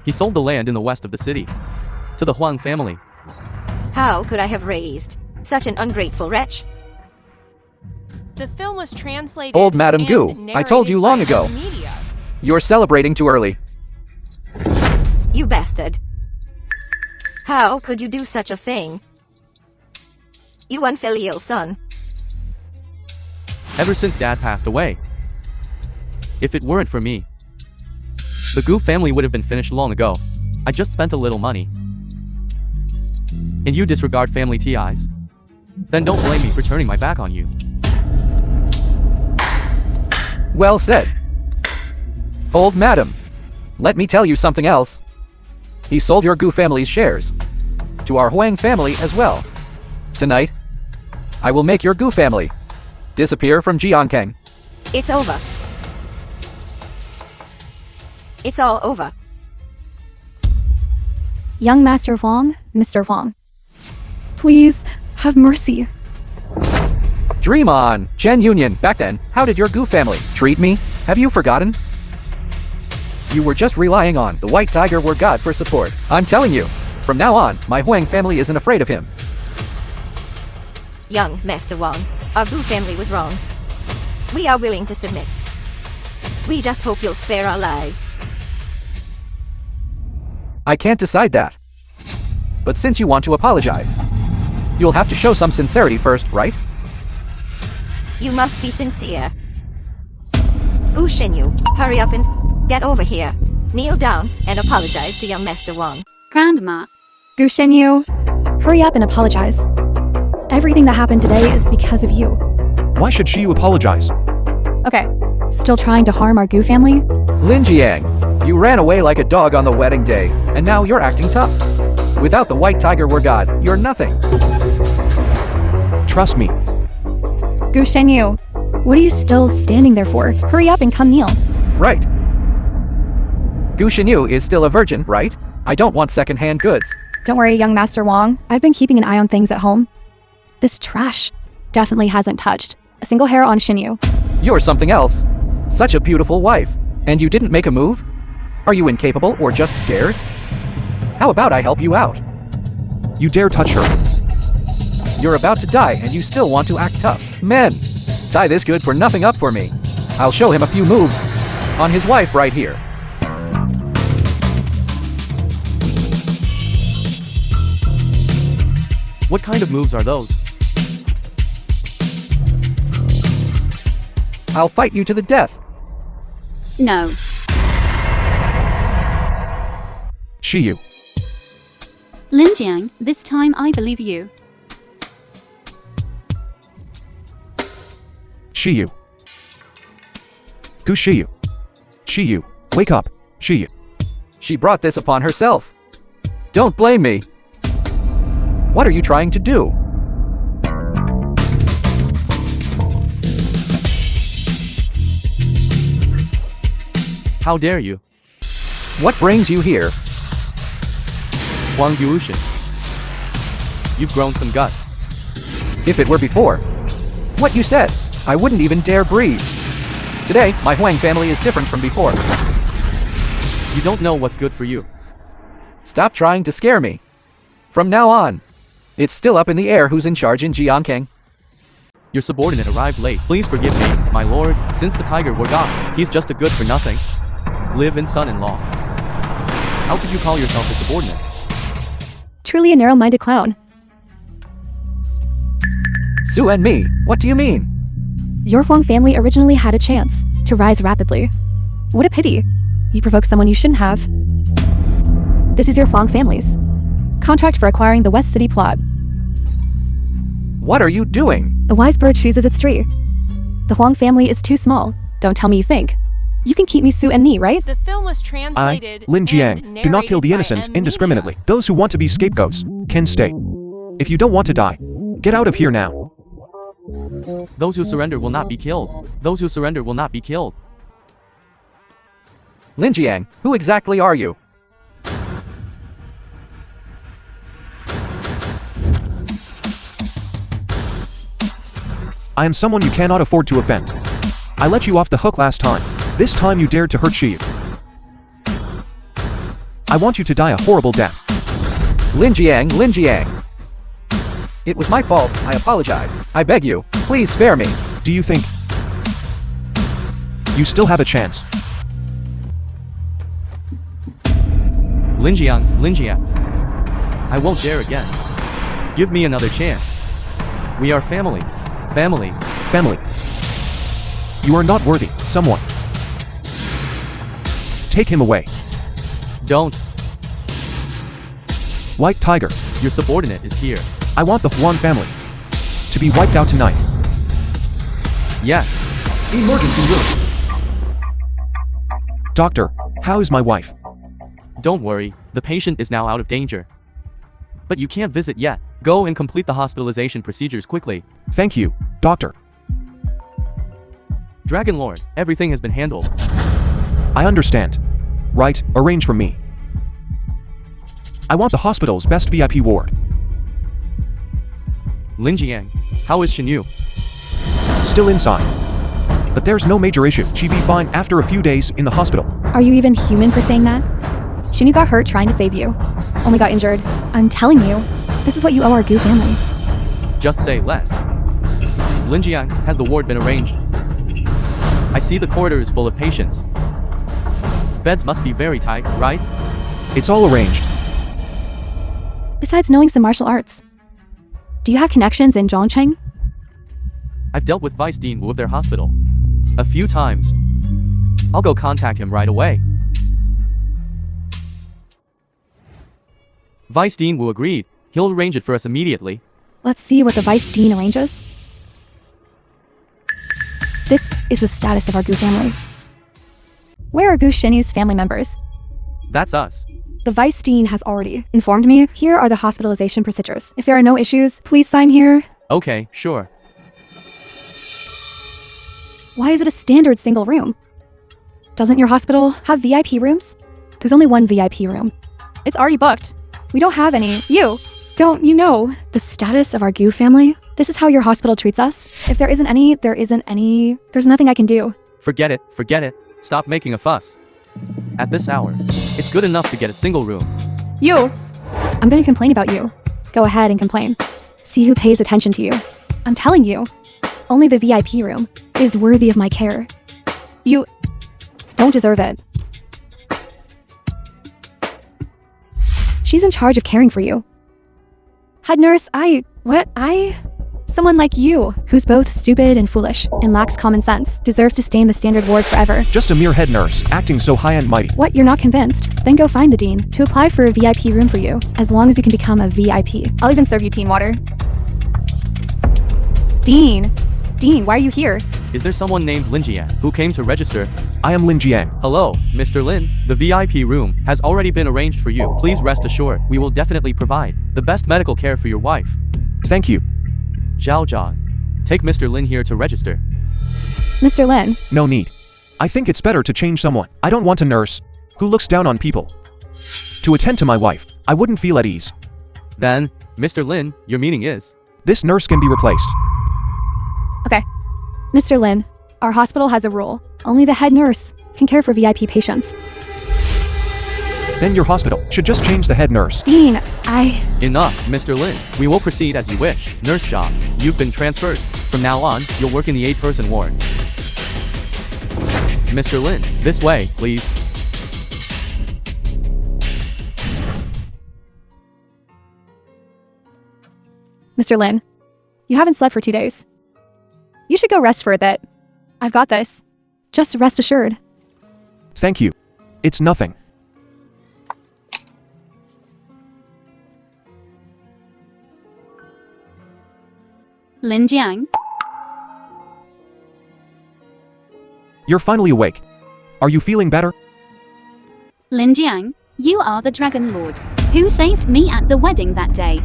S1: He sold the land in the west of the city to the Huang family.
S9: How could I have raised such an ungrateful wretch?
S6: The film was translated.
S5: Old Madam
S6: and
S5: Gu, I told you long
S6: narrated by
S5: ago.
S6: Media.
S5: You're celebrating too early.
S9: You bastard. How could you do such a thing? You unfilial son.
S1: Ever since Dad passed away. If it weren't for me, the Gu family would have been finished long ago. I just spent a little money. And you disregard family TIs? Then don't blame me for turning my back on you.
S5: Well said. Old Madam, let me tell you something else. He sold your Gu family's shares to our Huang family as well. Tonight, I will make your Gu family disappear from Jiankang.
S9: It's over. It's all over.
S3: Young Master Huang, Mr. Huang. Please, have mercy.
S5: Dream on! Chen Union, back then, how did your Gu family treat me? Have you forgotten? You were just relying on the White Tiger War God for support. I'm telling you, From now on, my Huang family isn't afraid of him.
S9: Young Master Wang, our Gu family was wrong. We are willing to submit. We just hope you'll spare our lives.
S5: I can't decide that. But since you want to apologize, you'll have to show some sincerity first, right?
S9: You must be sincere. Gu Shenyu, hurry up and get over here. Kneel down and apologize to young Master Wang.
S4: Grandma,
S3: Gu Shenyu, hurry up and apologize. Everything that happened today is because of you.
S2: Why should she apologize?
S3: Okay, still trying to harm our Gu family?
S5: LinJiang, you ran away like a dog on the wedding day, and now you're acting tough. Without the white tiger we're God, you're nothing.
S2: Trust me.
S3: Gu Shenyu, what are you still standing there for? Hurry up and come kneel.
S5: Right. Gu Shenyu is still a virgin, right? I don't want second-hand goods.
S3: Don't worry, young Master Wang. I've been keeping an eye on things at home. This trash definitely hasn't touched a single hair on Shenyu.
S5: You're something else. Such a beautiful wife. And you didn't make a move? Are you incapable or just scared? How about I help you out?
S2: You dare touch her.
S5: You're about to die and you still want to act tough. Men, tie this good for nothing up for me. I'll show him a few moves on his wife right here.
S1: What kind of moves are those?
S5: I'll fight you to the death.
S4: no.
S2: Shiyu.
S4: LinJiang, this time I believe you.
S2: Shiyu. Gu Shiyu. Shiyu, wake up. Shiyu.
S5: She brought this upon herself. Don't blame me. What are you trying to do?
S1: How dare you?
S5: What brings you here?
S1: Huang Yuushin. You've grown some guts.
S5: If it were before, what you said, I wouldn't even dare breathe. Today, my Huang family is different from before.
S1: You don't know what's good for you.
S5: Stop trying to scare me. From now on, it's still up in the air who's in charge in Jiangkang.
S1: Your subordinate arrived late. Please forgive me, my lord. Since the tiger were gone, he's just a good-for-nothing. Live-in son-in-law. How could you call yourself a subordinate?
S3: Truly a narrow-minded clown.
S5: Su and me, what do you mean?
S3: Your Huang family originally had a chance to rise rapidly. What a pity. You provoked someone you shouldn't have. This is your Huang family's contract for acquiring the West City plot.
S5: What are you doing?
S3: The wise bird chooses its tree. The Huang family is too small. Don't tell me you think. You can keep me Su and Ni, right?
S6: The film was
S2: I,
S6: translated
S2: LinJiang,
S6: and
S2: do not kill the
S6: narrated by
S2: innocent
S6: Emilia.
S2: indiscriminately. Those who want to be scapegoats can stay. If you don't want to die, get out of here now.
S1: Those who surrender will not be killed. Those who surrender will not be killed.
S5: LinJiang, who exactly are you?
S2: I am someone you cannot afford to offend. I let you off the hook last time. This time you dared to hurt Shiyu. I want you to die a horrible death.
S5: LinJiang, LinJiang. It was my fault, I apologize. I beg you, please spare me.
S2: Do you think you still have a chance?
S1: LinJiang. I won't dare again. Give me another chance. We are family. Family.
S2: Family. You are not worthy, someone. Take him away.
S1: Don't.
S2: White Tiger,
S1: Your subordinate is here.
S2: I want the Huan family to be wiped out tonight.
S1: Yes.
S2: Emergency room. Doctor, how is my wife?
S1: Don't worry. The patient is now out of danger. But you can't visit yet. Go and complete the hospitalization procedures quickly.
S2: Thank you, doctor.
S1: Dragon Lord, everything has been handled.
S2: I understand. Right, arrange for me. I want the hospital's best VIP ward.
S1: LinJiang, how is Shenyu?
S2: Still inside. But there's no major issue. She'd be fine after a few days in the hospital.
S3: Are you even human for saying that? Shinyu got hurt trying to save you. Only got injured. I'm telling you, this is what you owe our Gu family.
S1: Just say less. LinJiang, has the ward been arranged? I see the corridor is full of patients. Beds must be very tight, right?
S2: It's all arranged.
S3: Besides knowing some martial arts, do you have connections in Zhongcheng?
S1: I've dealt with Vice Dean Wu of their hospital a few times. I'll go contact him right away. Vice Dean Wu agreed. He'll arrange it for us immediately.
S3: Let's see what the Vice Dean arranges. This is the status of our Gu family. Where are Gu Shinyu's family members?
S1: That's us.
S3: The Vice Dean has already informed me. Here are the hospitalization procedures. If there are no issues, please sign here.
S1: Okay, sure.
S3: Why is it a standard single room? Doesn't your hospital have VIP rooms? There's only one VIP room. It's already booked. We don't have any. Don't you know the status of our Gu family? This is how your hospital treats us. If there isn't any, there isn't any. There's nothing I can do.
S1: Forget it, forget it. Stop making a fuss. At this hour, it's good enough to get a single room.
S3: I'm gonna complain about you. Go ahead and complain. See who pays attention to you. I'm telling you, only the VIP room is worthy of my care. You don't deserve it. She's in charge of caring for you. Head nurse, someone like you, who's both stupid and foolish and lacks common sense, deserves to stay in the standard ward forever.
S2: Just a mere head nurse, acting so high and mighty.
S3: What, you're not convinced? Then go find the dean to apply for a VIP room for you, as long as you can become a VIP. I'll even serve you teen water. Dean, why are you here?
S1: Is there someone named LinJiang who came to register?
S2: I am LinJiang.
S1: Hello, Mr. Lin. The VIP room has already been arranged for you. Please rest assured, we will definitely provide the best medical care for your wife.
S2: Thank you.
S1: Zhao Zhang, take Mr. Lin here to register.
S3: Mr. Lin,
S2: No need. I think it's better to change someone. I don't want a nurse who looks down on people. To attend to my wife, I wouldn't feel at ease.
S1: Then, Mr. Lin, your meaning is?
S2: This nurse can be replaced.
S3: okay. Mr. Lin, our hospital has a rule. Only the head nurse can care for VIP patients.
S2: Then your hospital should just change the head nurse.
S3: Dean,
S1: Enough, Mr. Lin. We will proceed as you wish. Nurse Zhang, you've been transferred. From now on, you'll work in the 8-person ward. Mr. Lin, this way, please.
S3: Mr. Lin, you haven't slept for 2 days. You should go rest for a bit. I've got this. Just rest assured.
S2: Thank you. It's nothing.
S4: LinJiang,
S2: You're finally awake. Are you feeling better?
S4: LinJiang, you are the Dragon Lord who saved me at the wedding that day.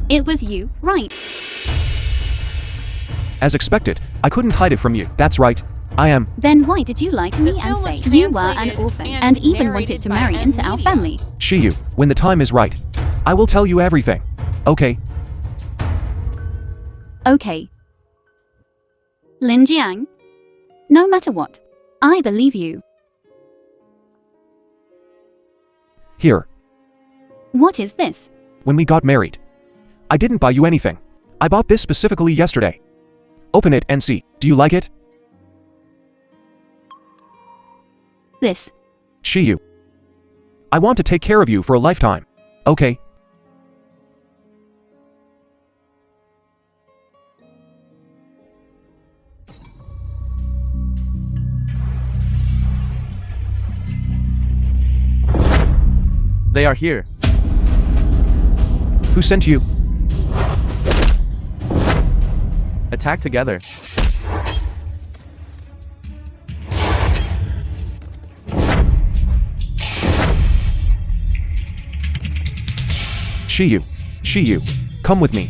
S4: It was you, right?
S2: As expected, I couldn't hide it from you. That's right. I am.
S4: Then why did you lie to me and
S6: film
S4: say
S6: was
S4: you were an
S6: translated
S4: orphan
S6: and
S4: and even
S6: narrated
S4: wanted to
S6: by
S4: marry into our
S6: media.
S4: family?
S2: Shiyu, when the time is right, I will tell you everything. Okay.
S4: Okay. LinJiang, no matter what, I believe you.
S2: Here.
S4: What is this?
S2: When we got married, I didn't buy you anything. I bought this specifically yesterday. Open it and see. Do you like it?
S4: This.
S2: Shiyu. I want to take care of you for a lifetime. Okay.
S1: They are here.
S2: Who sent you?
S1: Attack together.
S2: Shiyu, come with me.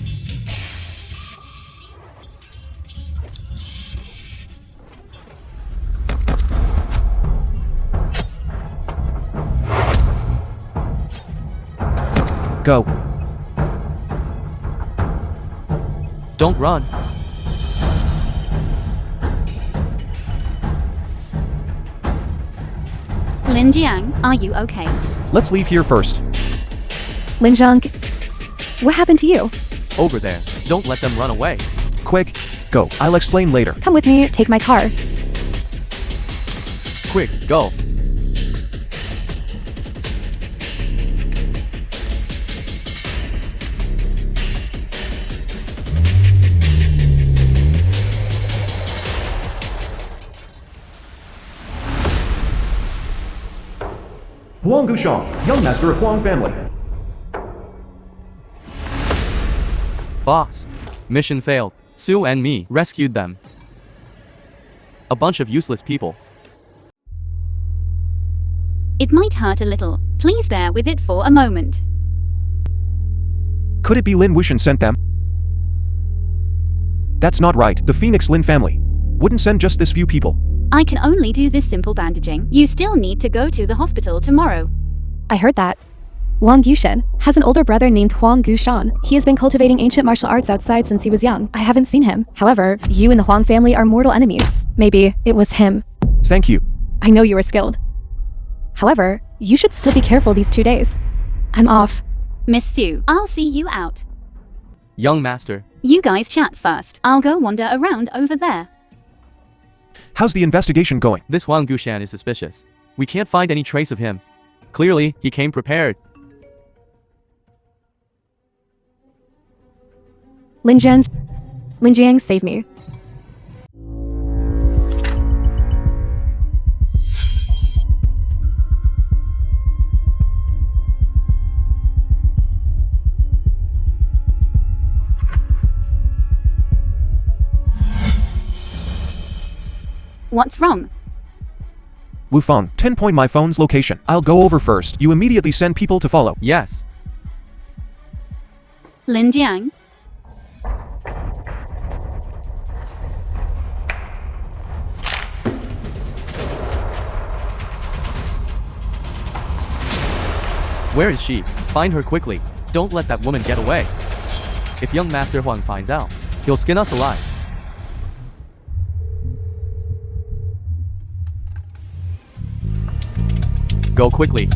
S2: Go.
S1: Don't run.
S4: LinJiang, are you okay?
S2: Let's leave here first.
S3: LinJiang, what happened to you?
S1: Over there. Don't let them run away.
S2: Quick, go. I'll explain later.
S3: Come with me, take my car.
S1: Quick, go.
S2: Huang Gushang, young master of Huang family.
S1: Boss. Mission failed. Sue and me rescued them. A bunch of useless people.
S4: It might hurt a little. Please bear with it for a moment.
S2: Could it be Lin Wuxian sent them? That's not right. The Phoenix Lin family wouldn't send just this few people.
S4: I can only do this simple bandaging. You still need to go to the hospital tomorrow.
S3: I heard that. Wang Yushen has an older brother named Huang Gushan. He has been cultivating ancient martial arts outside since he was young. I haven't seen him. However, you and the Huang family are mortal enemies. Maybe it was him.
S2: Thank you.
S3: I know you are skilled. However, you should still be careful these 2 days. I'm off.
S4: Miss Sue, I'll see you out.
S1: Young master.
S4: You guys chat first. I'll go wander around over there.
S2: How's the investigation going?
S1: This Huang Gushan is suspicious. We can't find any trace of him. Clearly, he came prepared.
S3: LinJiang, save me.
S4: What's wrong?
S2: Wufang, 10-point my phone's location. I'll go over first. You immediately send people to follow.
S1: Yes.
S4: LinJiang?
S1: Where is she? Find her quickly. Don't let that woman get away. If young Master Huang finds out, he'll skin us alive. Go quickly.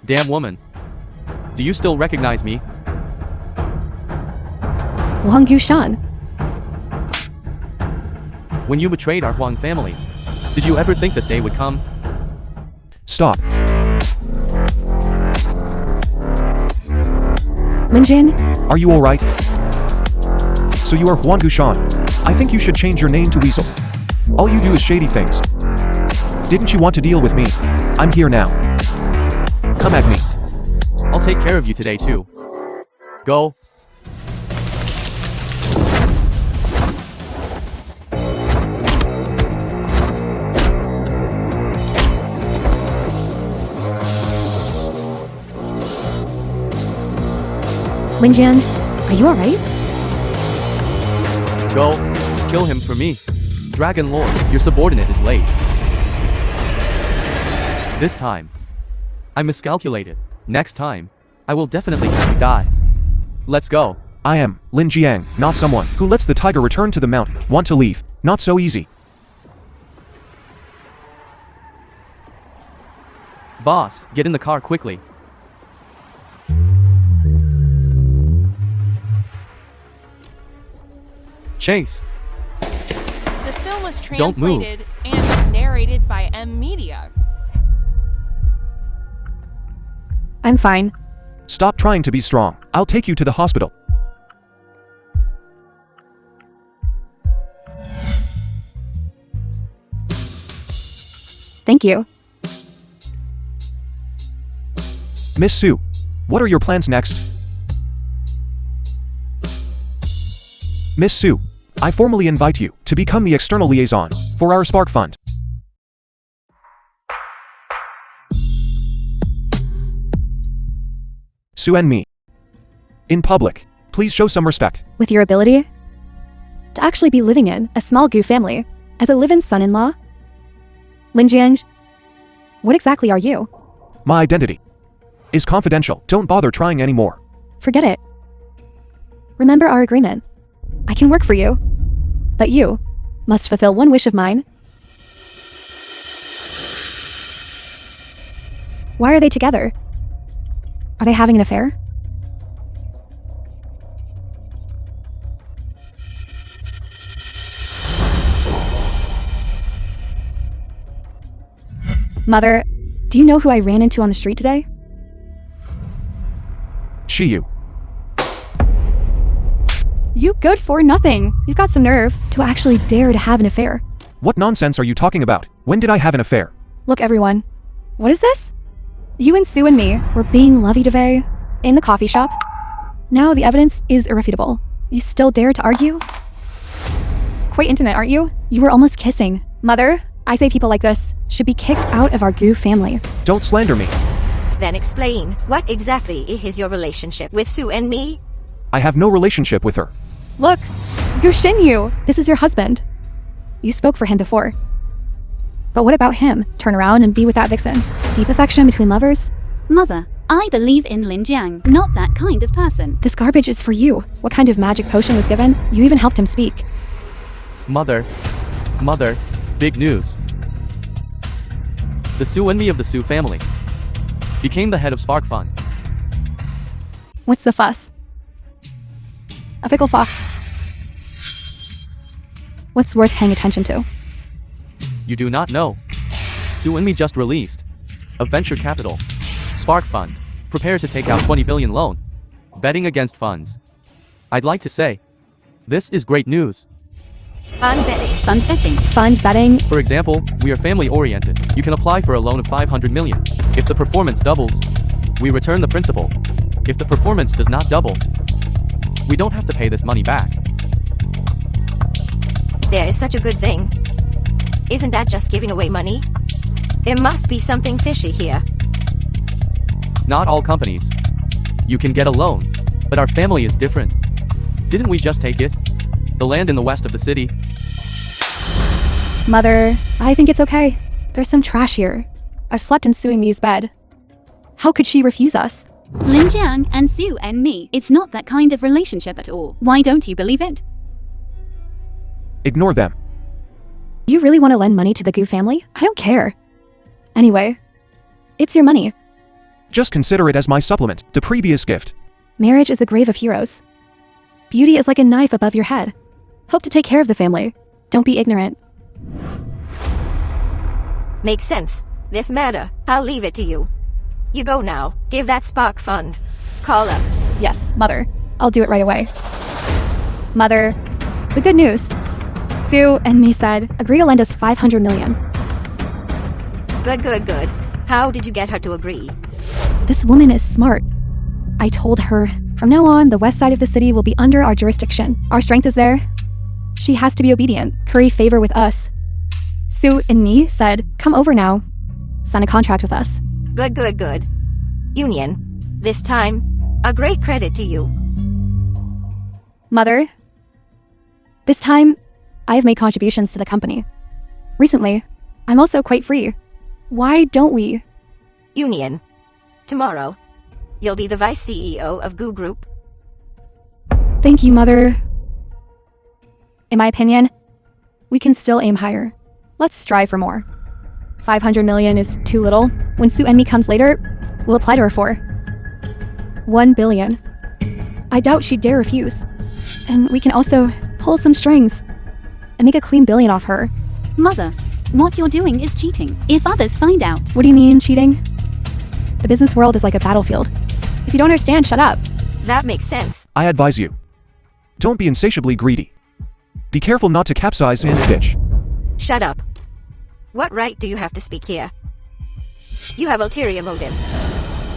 S1: Damn woman. Do you still recognize me?
S3: Wang Yushan.
S1: When you betrayed our Huang family, did you ever think this day would come?
S2: Stop.
S3: LinJiang,
S2: Are you alright? So you are Huang Gushan. I think you should change your name to Weasel. All you do is shady things. Didn't you want to deal with me? I'm here now. Come at me.
S1: I'll take care of you today too. Go.
S3: LinJiang, are you alright?
S1: Go. Kill him for me. Dragon Lord, your subordinate is late. This time, I miscalculated. Next time, I will definitely have you die. Let's go.
S2: I am LinJiang, not someone who lets the tiger return to the mountain. Want to leave? Not so easy.
S1: Boss, get in the car quickly. Chase.
S6: The film was
S1: Don't move.
S6: translated and narrated by M Media.
S3: I'm fine.
S2: Stop trying to be strong. I'll take you to the hospital.
S3: Thank you.
S2: Miss Sue, what are your plans next? Miss Sue, I formally invite you to become the external liaison for our Spark Fund. Sue and me. In public, please show some respect.
S3: With your ability to actually be living in a small Gu family as a live-in son-in-law? LinJiang, what exactly are you?
S2: My identity is confidential. Don't bother trying anymore.
S3: Forget it. Remember our agreement. I can work for you. But you must fulfill one wish of mine. Why are they together? Are they having an affair? Mother, do you know who I ran into on the street today?
S2: You.
S3: You good for nothing. You've got some nerve to actually dare to have an affair.
S2: What nonsense are you talking about? When did I have an affair?
S3: Look, everyone. What is this? You and Sue and me were being lovey-dovey in the coffee shop. Now the evidence is irrefutable. You still dare to argue? Quite intimate, aren't you? You were almost kissing. Mother, I say people like this should be kicked out of our Goo family.
S2: Don't slander me.
S9: Then explain, what exactly is your relationship with Sue and me?
S2: I have no relationship with her.
S3: Look, Goo Shinyu, this is your husband. You spoke for him before. But what about him? Turn around and be with that vixen. Deep affection between lovers?
S4: Mother, I believe in LinJiang, not that kind of person.
S3: This garbage is for you. What kind of magic potion was given? You even helped him speak.
S1: Mother, big news. The Sue and me of the Sue family became the head of Spark Fund.
S3: What's the fuss? A fickle fox. What's worth paying attention to?
S1: You do not know. Sue and me just released a venture capital Spark Fund, prepared to take out 20 billion loan, betting against funds. I'd like to say, this is great news.
S9: Fund betting.
S4: Fund betting.
S3: Fund betting.
S1: For example, we are family oriented. You can apply for a loan of 500 million. If the performance doubles, we return the principal. If the performance does not double, we don't have to pay this money back.
S9: There is such a good thing. Isn't that just giving away money? There must be something fishy here.
S1: Not all companies. You can get a loan, but our family is different. Didn't we just take it? The land in the west of the city.
S3: Mother, I think it's okay. There's some trash here. I've slept in Sue and me's bed. How could she refuse us?
S4: LinJiang and Sue and me, it's not that kind of relationship at all. Why don't you believe it?
S2: Ignore them.
S3: You really want to lend money to the Goo family? I don't care. Anyway, it's your money.
S2: Just consider it as my supplement to previous gift.
S3: Marriage is the grave of heroes. Beauty is like a knife above your head. Hope to take care of the family. Don't be ignorant.
S9: Makes sense. This matter, I'll leave it to you. You go now. Give that Spark Fund. Call up.
S3: Yes, Mother. I'll do it right away. Mother, the good news. Sue and me said, agree to lend us 500 million.
S9: Good. How did you get her to agree?
S3: This woman is smart. I told her, from now on, the west side of the city will be under our jurisdiction. Our strength is there. She has to be obedient, curry favor with us. Sue and me said, come over now. Sign a contract with us.
S9: Good. Union. This time, a great credit to you.
S3: Mother, this time, I have made contributions to the company. Recently, I'm also quite free. Why don't we?
S9: Union. Tomorrow, you'll be the vice CEO of Goo Group.
S3: Thank you, Mother. In my opinion, we can still aim higher. Let's strive for more. 500 million is too little. When Sue and me comes later, we'll apply to her for 1 billion. I doubt she'd dare refuse. And we can also pull some strings and make a clean billion off her.
S4: Mother, what you're doing is cheating. If others find out.
S3: What do you mean, cheating? The business world is like a battlefield. If you don't understand, shut up.
S9: That makes sense.
S2: I advise you. Don't be insatiably greedy. Be careful not to capsize in a ditch.
S9: Shut up. What right do you have to speak here? You have ulterior motives.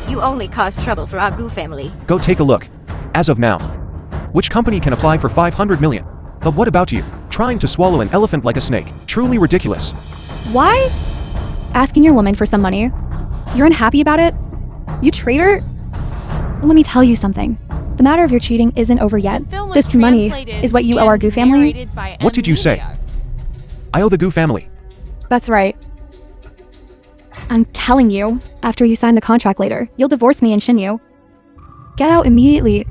S9: You only cause trouble for our Goo family.
S2: Go take a look. As of now, which company can apply for 500 million? But what about you? Trying to swallow an elephant like a snake. Truly ridiculous.
S3: Why? Asking your woman for some money. You're unhappy about it? You traitor? Let me tell you something. The matter of your cheating isn't over yet. This money is what you owe our Goo family.
S2: What did you say? I owe the Goo family.
S3: That's right. I'm telling you, after you sign the contract later, you'll divorce me and Shinyu. Get out immediately.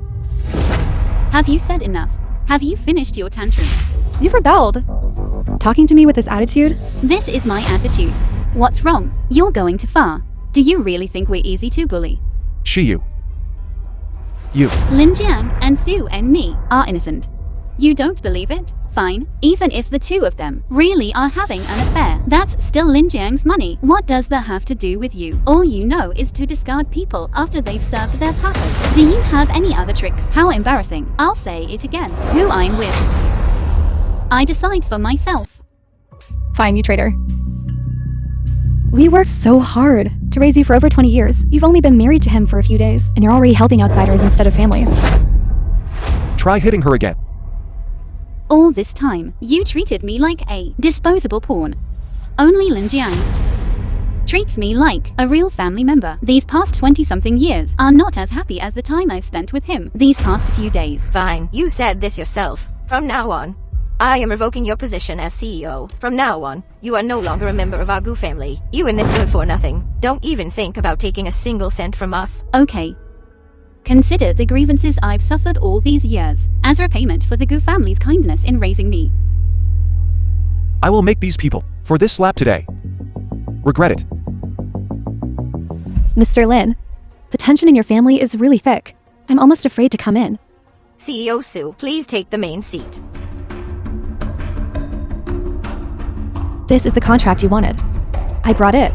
S4: Have you said enough? Have you finished your tantrum?
S3: You've rebelled. Talking to me with this attitude?
S4: This is my attitude. What's wrong? You're going too far. Do you really think we're easy to bully?
S2: You.
S4: LinJiang and Sue and me are innocent. You don't believe it? Fine. Even if the two of them really are having an affair, that's still LinJiang's money. What does that have to do with you? All you know is to discard people after they've served their purpose. Do you have any other tricks? How embarrassing. I'll say it again. Who I'm with. I decide for myself.
S3: Fine, you traitor. We worked so hard to raise you for over 20 years. You've only been married to him for a few days, and you're already helping outsiders instead of family.
S2: Try hitting her again.
S4: All this time, you treated me like a disposable pawn. Only LinJiang treats me like a real family member. These past 20-something years are not as happy as the time I've spent with him these past few days.
S9: Fine, you said this yourself. From now on, I am revoking your position as CEO. From now on, you are no longer a member of our Goo family. You in this good for nothing. Don't even think about taking a single cent from us.
S4: Okay. Consider the grievances I've suffered all these years as repayment for the Goo family's kindness in raising me.
S2: I will make these people, for this slap today, regret it.
S3: Mr. Lin, the tension in your family is really thick. I'm almost afraid to come in.
S9: CEO Sue, please take the main seat.
S3: This is the contract you wanted. I brought it.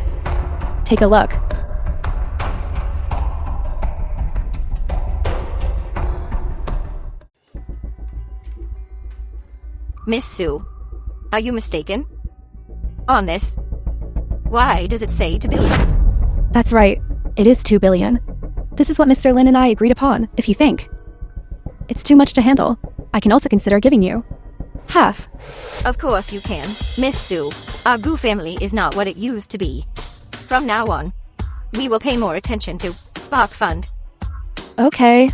S3: Take a look.
S9: Miss Sue, are you mistaken? On this, why does it say 2 billion?
S3: That's right. It is 2 billion. This is what Mr. Lin and I agreed upon, if you think. It's too much to handle. I can also consider giving you half.
S9: Of course you can. Miss Sue, our Goo family is not what it used to be. From now on, we will pay more attention to Spark Fund.
S3: Okay.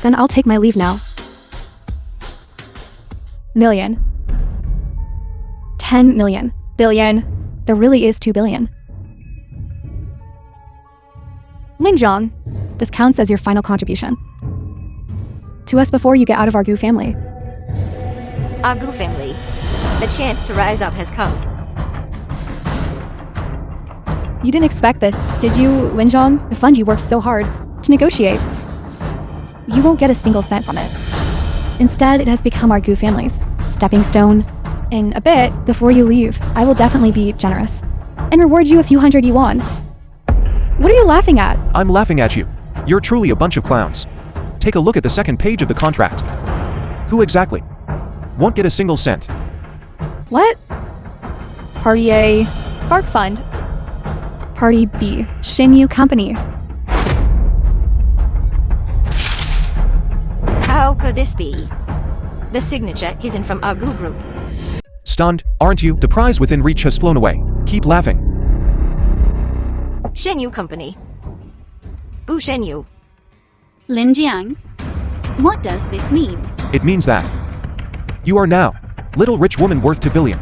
S3: Then I'll take my leave now. Million. 10 million. Billion. There really is 2 billion. LinJiang, this counts as your final contribution to us before you get out of our Goo family.
S9: Our Goo family, the chance to rise up has come.
S3: You didn't expect this, did you, LinJiang? The fund you worked so hard to negotiate. You won't get a single cent from it. Instead, it has become our Goo family's stepping stone. In a bit, before you leave, I will definitely be generous and reward you a few hundred yuan. What are you laughing at?
S2: I'm laughing at you. You're truly a bunch of clowns. Take a look at the second page of the contract. Who exactly won't get a single cent?
S3: What? Party A, Spark Fund. Party B, Xinyu Company.
S9: How could this be? The signature isn't from our Goo group.
S2: Stunned, aren't you? The prize within reach has flown away. Keep laughing.
S9: Xinyu Company. Goo Xinyu.
S4: LinJiang, what does this mean?
S2: It means that you are now little rich woman worth 2 billion.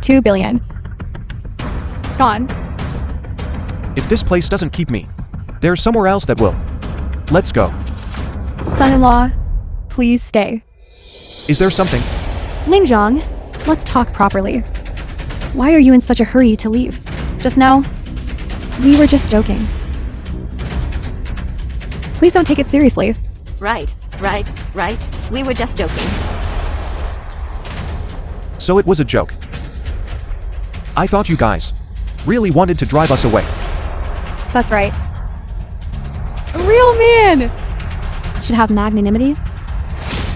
S3: 2 billion. Gone.
S2: If this place doesn't keep me, there's somewhere else that will. Let's go.
S3: Son-in-law, please stay.
S2: Is there something?
S3: LinJiang, let's talk properly. Why are you in such a hurry to leave? Just now, we were just joking. Please don't take it seriously.
S9: Right. We were just joking.
S2: So it was a joke. I thought you guys really wanted to drive us away.
S3: That's right. A real man should have magnanimity.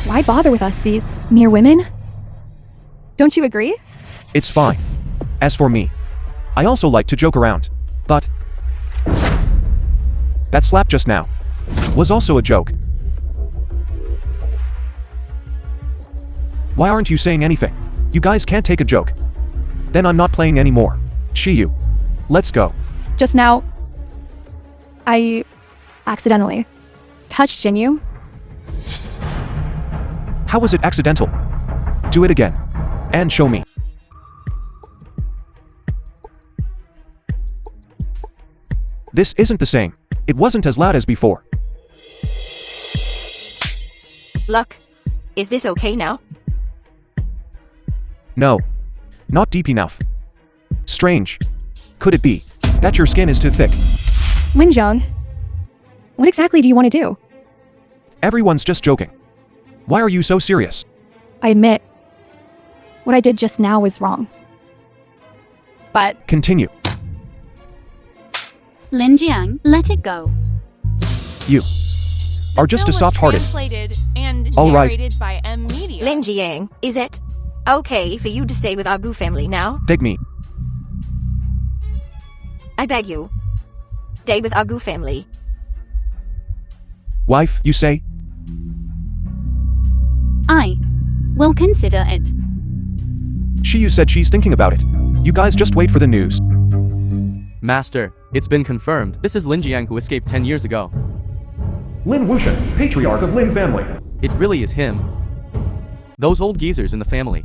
S3: Why bother with us, these mere women? Don't you agree?
S2: It's fine. As for me, I also like to joke around. But that slap just now was also a joke. Why aren't you saying anything? You guys can't take a joke. Then I'm not playing anymore. Shiyu. Let's go.
S3: Just now, I accidentally touched Xinyu.
S2: How was it accidental? Do it again. And show me. This isn't the same. It wasn't as loud as before.
S9: Luck. Is this okay now?
S2: No. Not deep enough. Strange. Could it be that your skin is too thick?
S3: LinJiang, what exactly do you want to do?
S2: Everyone's just joking. Why are you so serious?
S3: I admit, what I did just now was wrong. But
S2: Continue.
S4: LinJiang, let it go.
S2: You
S6: The
S2: are just
S6: film
S2: a
S6: was
S2: soft-hearted.
S6: Translated and
S2: All right.
S6: narrated by M Media.
S9: LinJiang, is it okay for you to stay with our Gu family now?
S2: Beg me.
S9: I beg you. Stay with our Gu family.
S2: Wife, you say?
S4: I will consider it.
S2: You said she's thinking about it. You guys just wait for the news.
S1: Master, it's been confirmed. This is LinJiang who escaped 10 years ago.
S2: Lin Wuxian, patriarch of Lin family.
S1: It really is him. Those old geezers in the family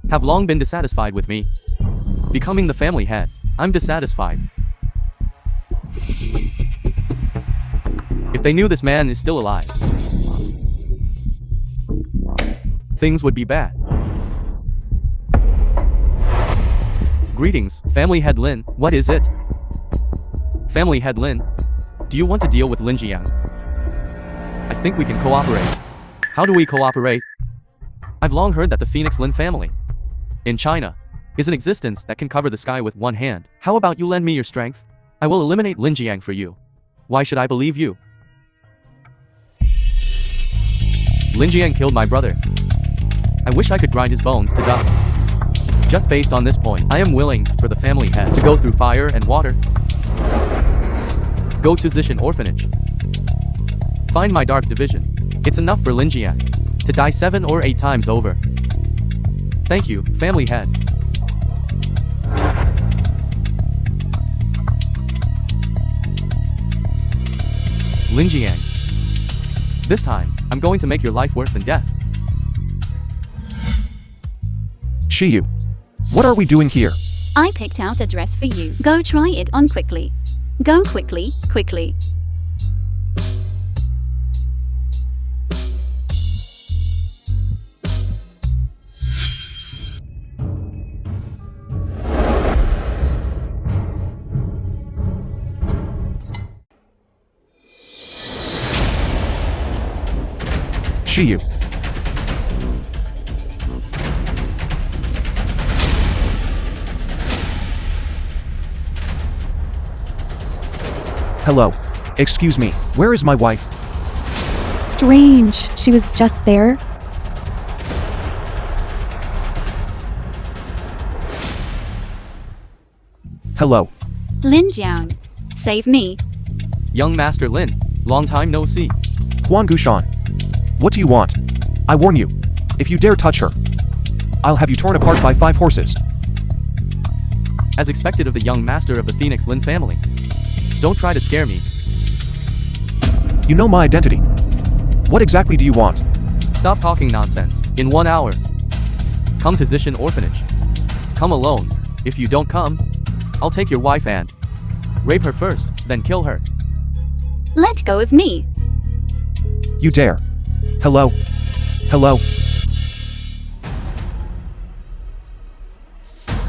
S1: have long been dissatisfied with me. Becoming the family head, I'm dissatisfied. If they knew this man is still alive, things would be bad. Greetings, family head Lin. What is it? Family head Lin, do you want to deal with LinJiang? I think we can cooperate. How do we cooperate? I've long heard that the Phoenix Lin family in China is an existence that can cover the sky with one hand. How about you lend me your strength? I will eliminate LinJiang for you. Why should I believe you? LinJiang killed my brother. I wish I could grind his bones to dust. Just based on this point, I am willing for the family head to go through fire and water. Go to Zishan Orphanage. Find my dark division. It's enough for LinJiang to die 7 or 8 times over. Thank you, family head. LinJiang. This time, I'm going to make your life worse than death.
S2: Shiyu. What are we doing here?
S4: I picked out a dress for you. Go try it on quickly. Go quickly, quickly.
S2: Shiyu. Hello. Excuse me. Where is my wife?
S3: strange, she was just there.
S2: Hello.
S4: LinJiang, save me.
S1: Young Master Lin, long time no see.
S2: Huan Gushan. What do you want? I warn you. If you dare touch her, I'll have you torn apart by 5 horses.
S1: As expected of the young master of the Phoenix Lin family. Don't try to scare me.
S2: You know my identity. What exactly do you want?
S1: Stop talking nonsense. In 1 hour. Come to Zishan Orphanage. Come alone. If you don't come, I'll take your wife and rape her first, then kill her.
S4: Let go of me.
S2: You dare. Hello? Hello?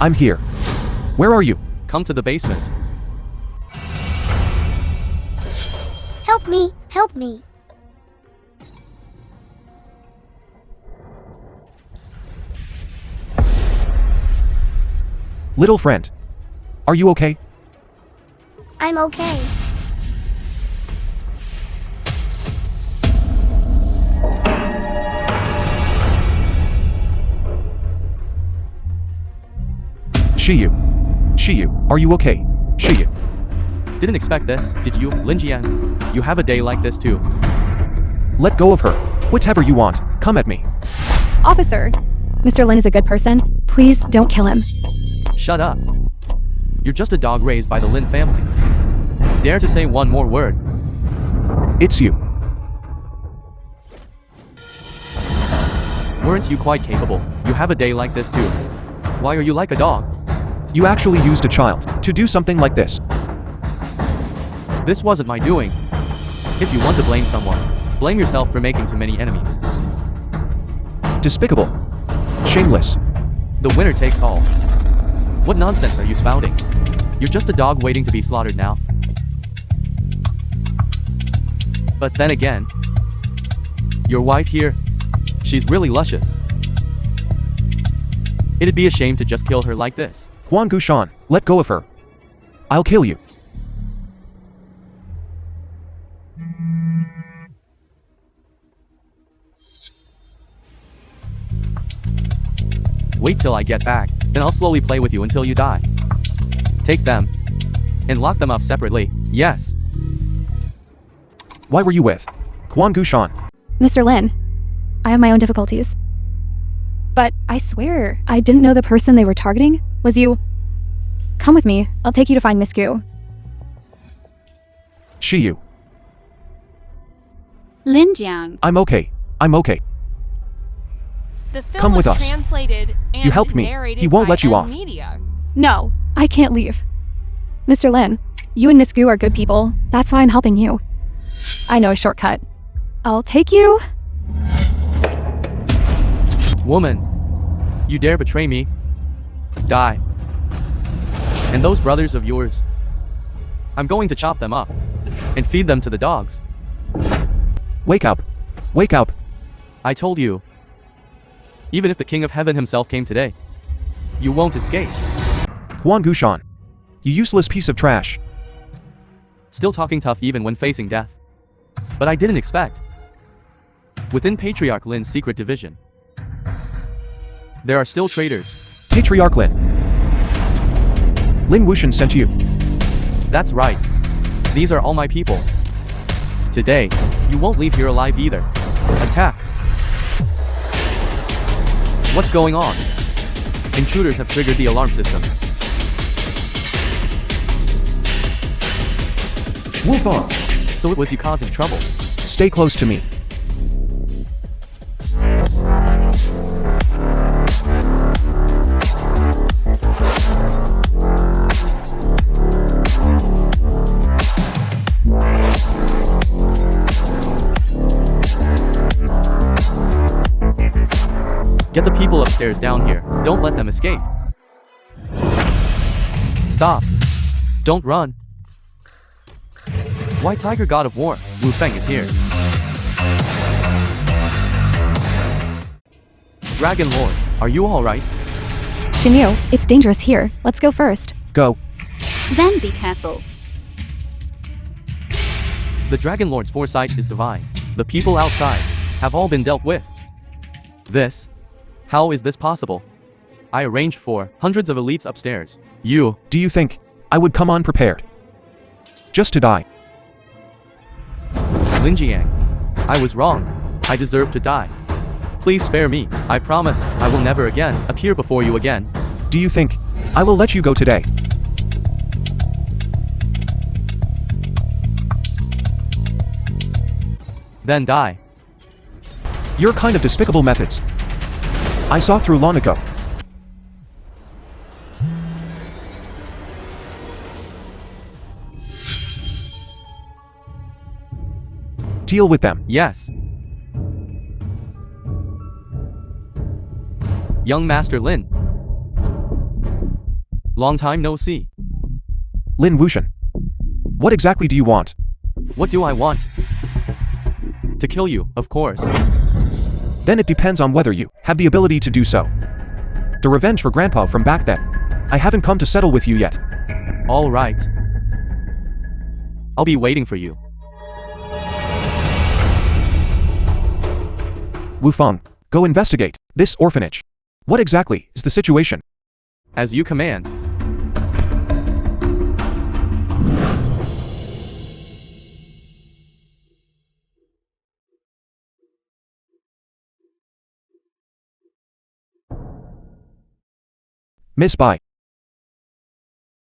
S2: I'm here. Where are you?
S1: Come to the basement.
S8: Help me, help me.
S2: Little friend. Are you okay?
S8: I'm okay.
S2: Shiyu. Shiyu, are you okay? Shiyu.
S1: Didn't expect this, did you, LinJiang? You have a day like this too.
S2: Let go of her. Whatever you want, come at me.
S3: Officer, Mr. Lin is a good person. Please don't kill him.
S1: Shut up. You're just a dog raised by the Lin family. Dare to say one more word.
S2: It's you.
S1: Weren't you quite capable? You have a day like this too. Why are you like a dog?
S2: You actually used a child to do something like this.
S1: This wasn't my doing. If you want to blame someone, blame yourself for making too many enemies.
S2: Despicable. Shameless.
S1: The winner takes all. What nonsense are you spouting? You're just a dog waiting to be slaughtered now. But then again, your wife here, she's really luscious. It'd be a shame to just kill her like this.
S2: Huang Gushan, let go of her. I'll kill you.
S1: Wait till I get back, then I'll slowly play with you until you die. Take them and lock them up separately. Yes.
S2: Why were you with Huang Gushan?
S3: Mr. Lin, I have my own difficulties. But I swear, I didn't know the person they were targeting was you. Come with me. I'll take you to find Miss Gu.
S2: Shiyu.
S4: LinJiang.
S2: I'm okay. I'm okay.
S6: The film
S2: Come with
S6: was
S2: us.
S6: translated and
S2: You helped me.
S6: narrated
S2: He won't
S6: by
S2: let you off.
S6: Media.
S3: No, I can't leave. Mr. Lin, you and Miss Gu are good people. That's why I'm helping you. I know a shortcut. I'll take you.
S1: Woman, you dare betray me? Die. And those brothers of yours, I'm going to chop them up and feed them to the dogs.
S2: Wake up. Wake up.
S1: I told you. Even if the King of Heaven himself came today, you won't escape.
S2: Huang Gushan. You useless piece of trash.
S1: Still talking tough even when facing death. But I didn't expect. Within Patriarch Lin's secret division, there are still traitors.
S2: Patriarch Lin. Lin Wuxian sent you.
S1: That's right. These are all my people. Today, you won't leave here alive either. Attack. What's going on? Intruders have triggered the alarm system.
S2: Wolf on.
S1: So it was you causing trouble.
S2: Stay close to me.
S1: Get the people upstairs down here. Don't let them escape. Stop. Don't run. White Tiger God of War, Wu Feng is here. Dragon Lord, are you alright?
S3: Xinyu, it's dangerous here. Let's go first.
S2: Go.
S4: Then be careful.
S1: The Dragon Lord's foresight is divine. The people outside have all been dealt with. This? How is this possible? I arranged for hundreds of elites upstairs. You.
S2: Do you think I would come unprepared? Just to die.
S1: LinJiang. I was wrong. I deserve to die. Please spare me. I promise I will never again appear before you again.
S2: Do you think I will let you go today?
S1: Then die.
S2: Your kind of despicable methods I saw through long ago. Deal with them.
S1: Yes. Young Master Lin. Long time no see.
S2: Lin Wuxian. What exactly do you want?
S1: What do I want? To kill you, of course.
S2: Then it depends on whether you have the ability to do so. The revenge for Grandpa from back then. I haven't come to settle with you yet.
S1: All right. I'll be waiting for you.
S2: Wu Feng, go investigate this orphanage. What exactly is the situation?
S1: As you command.
S2: Miss Bai.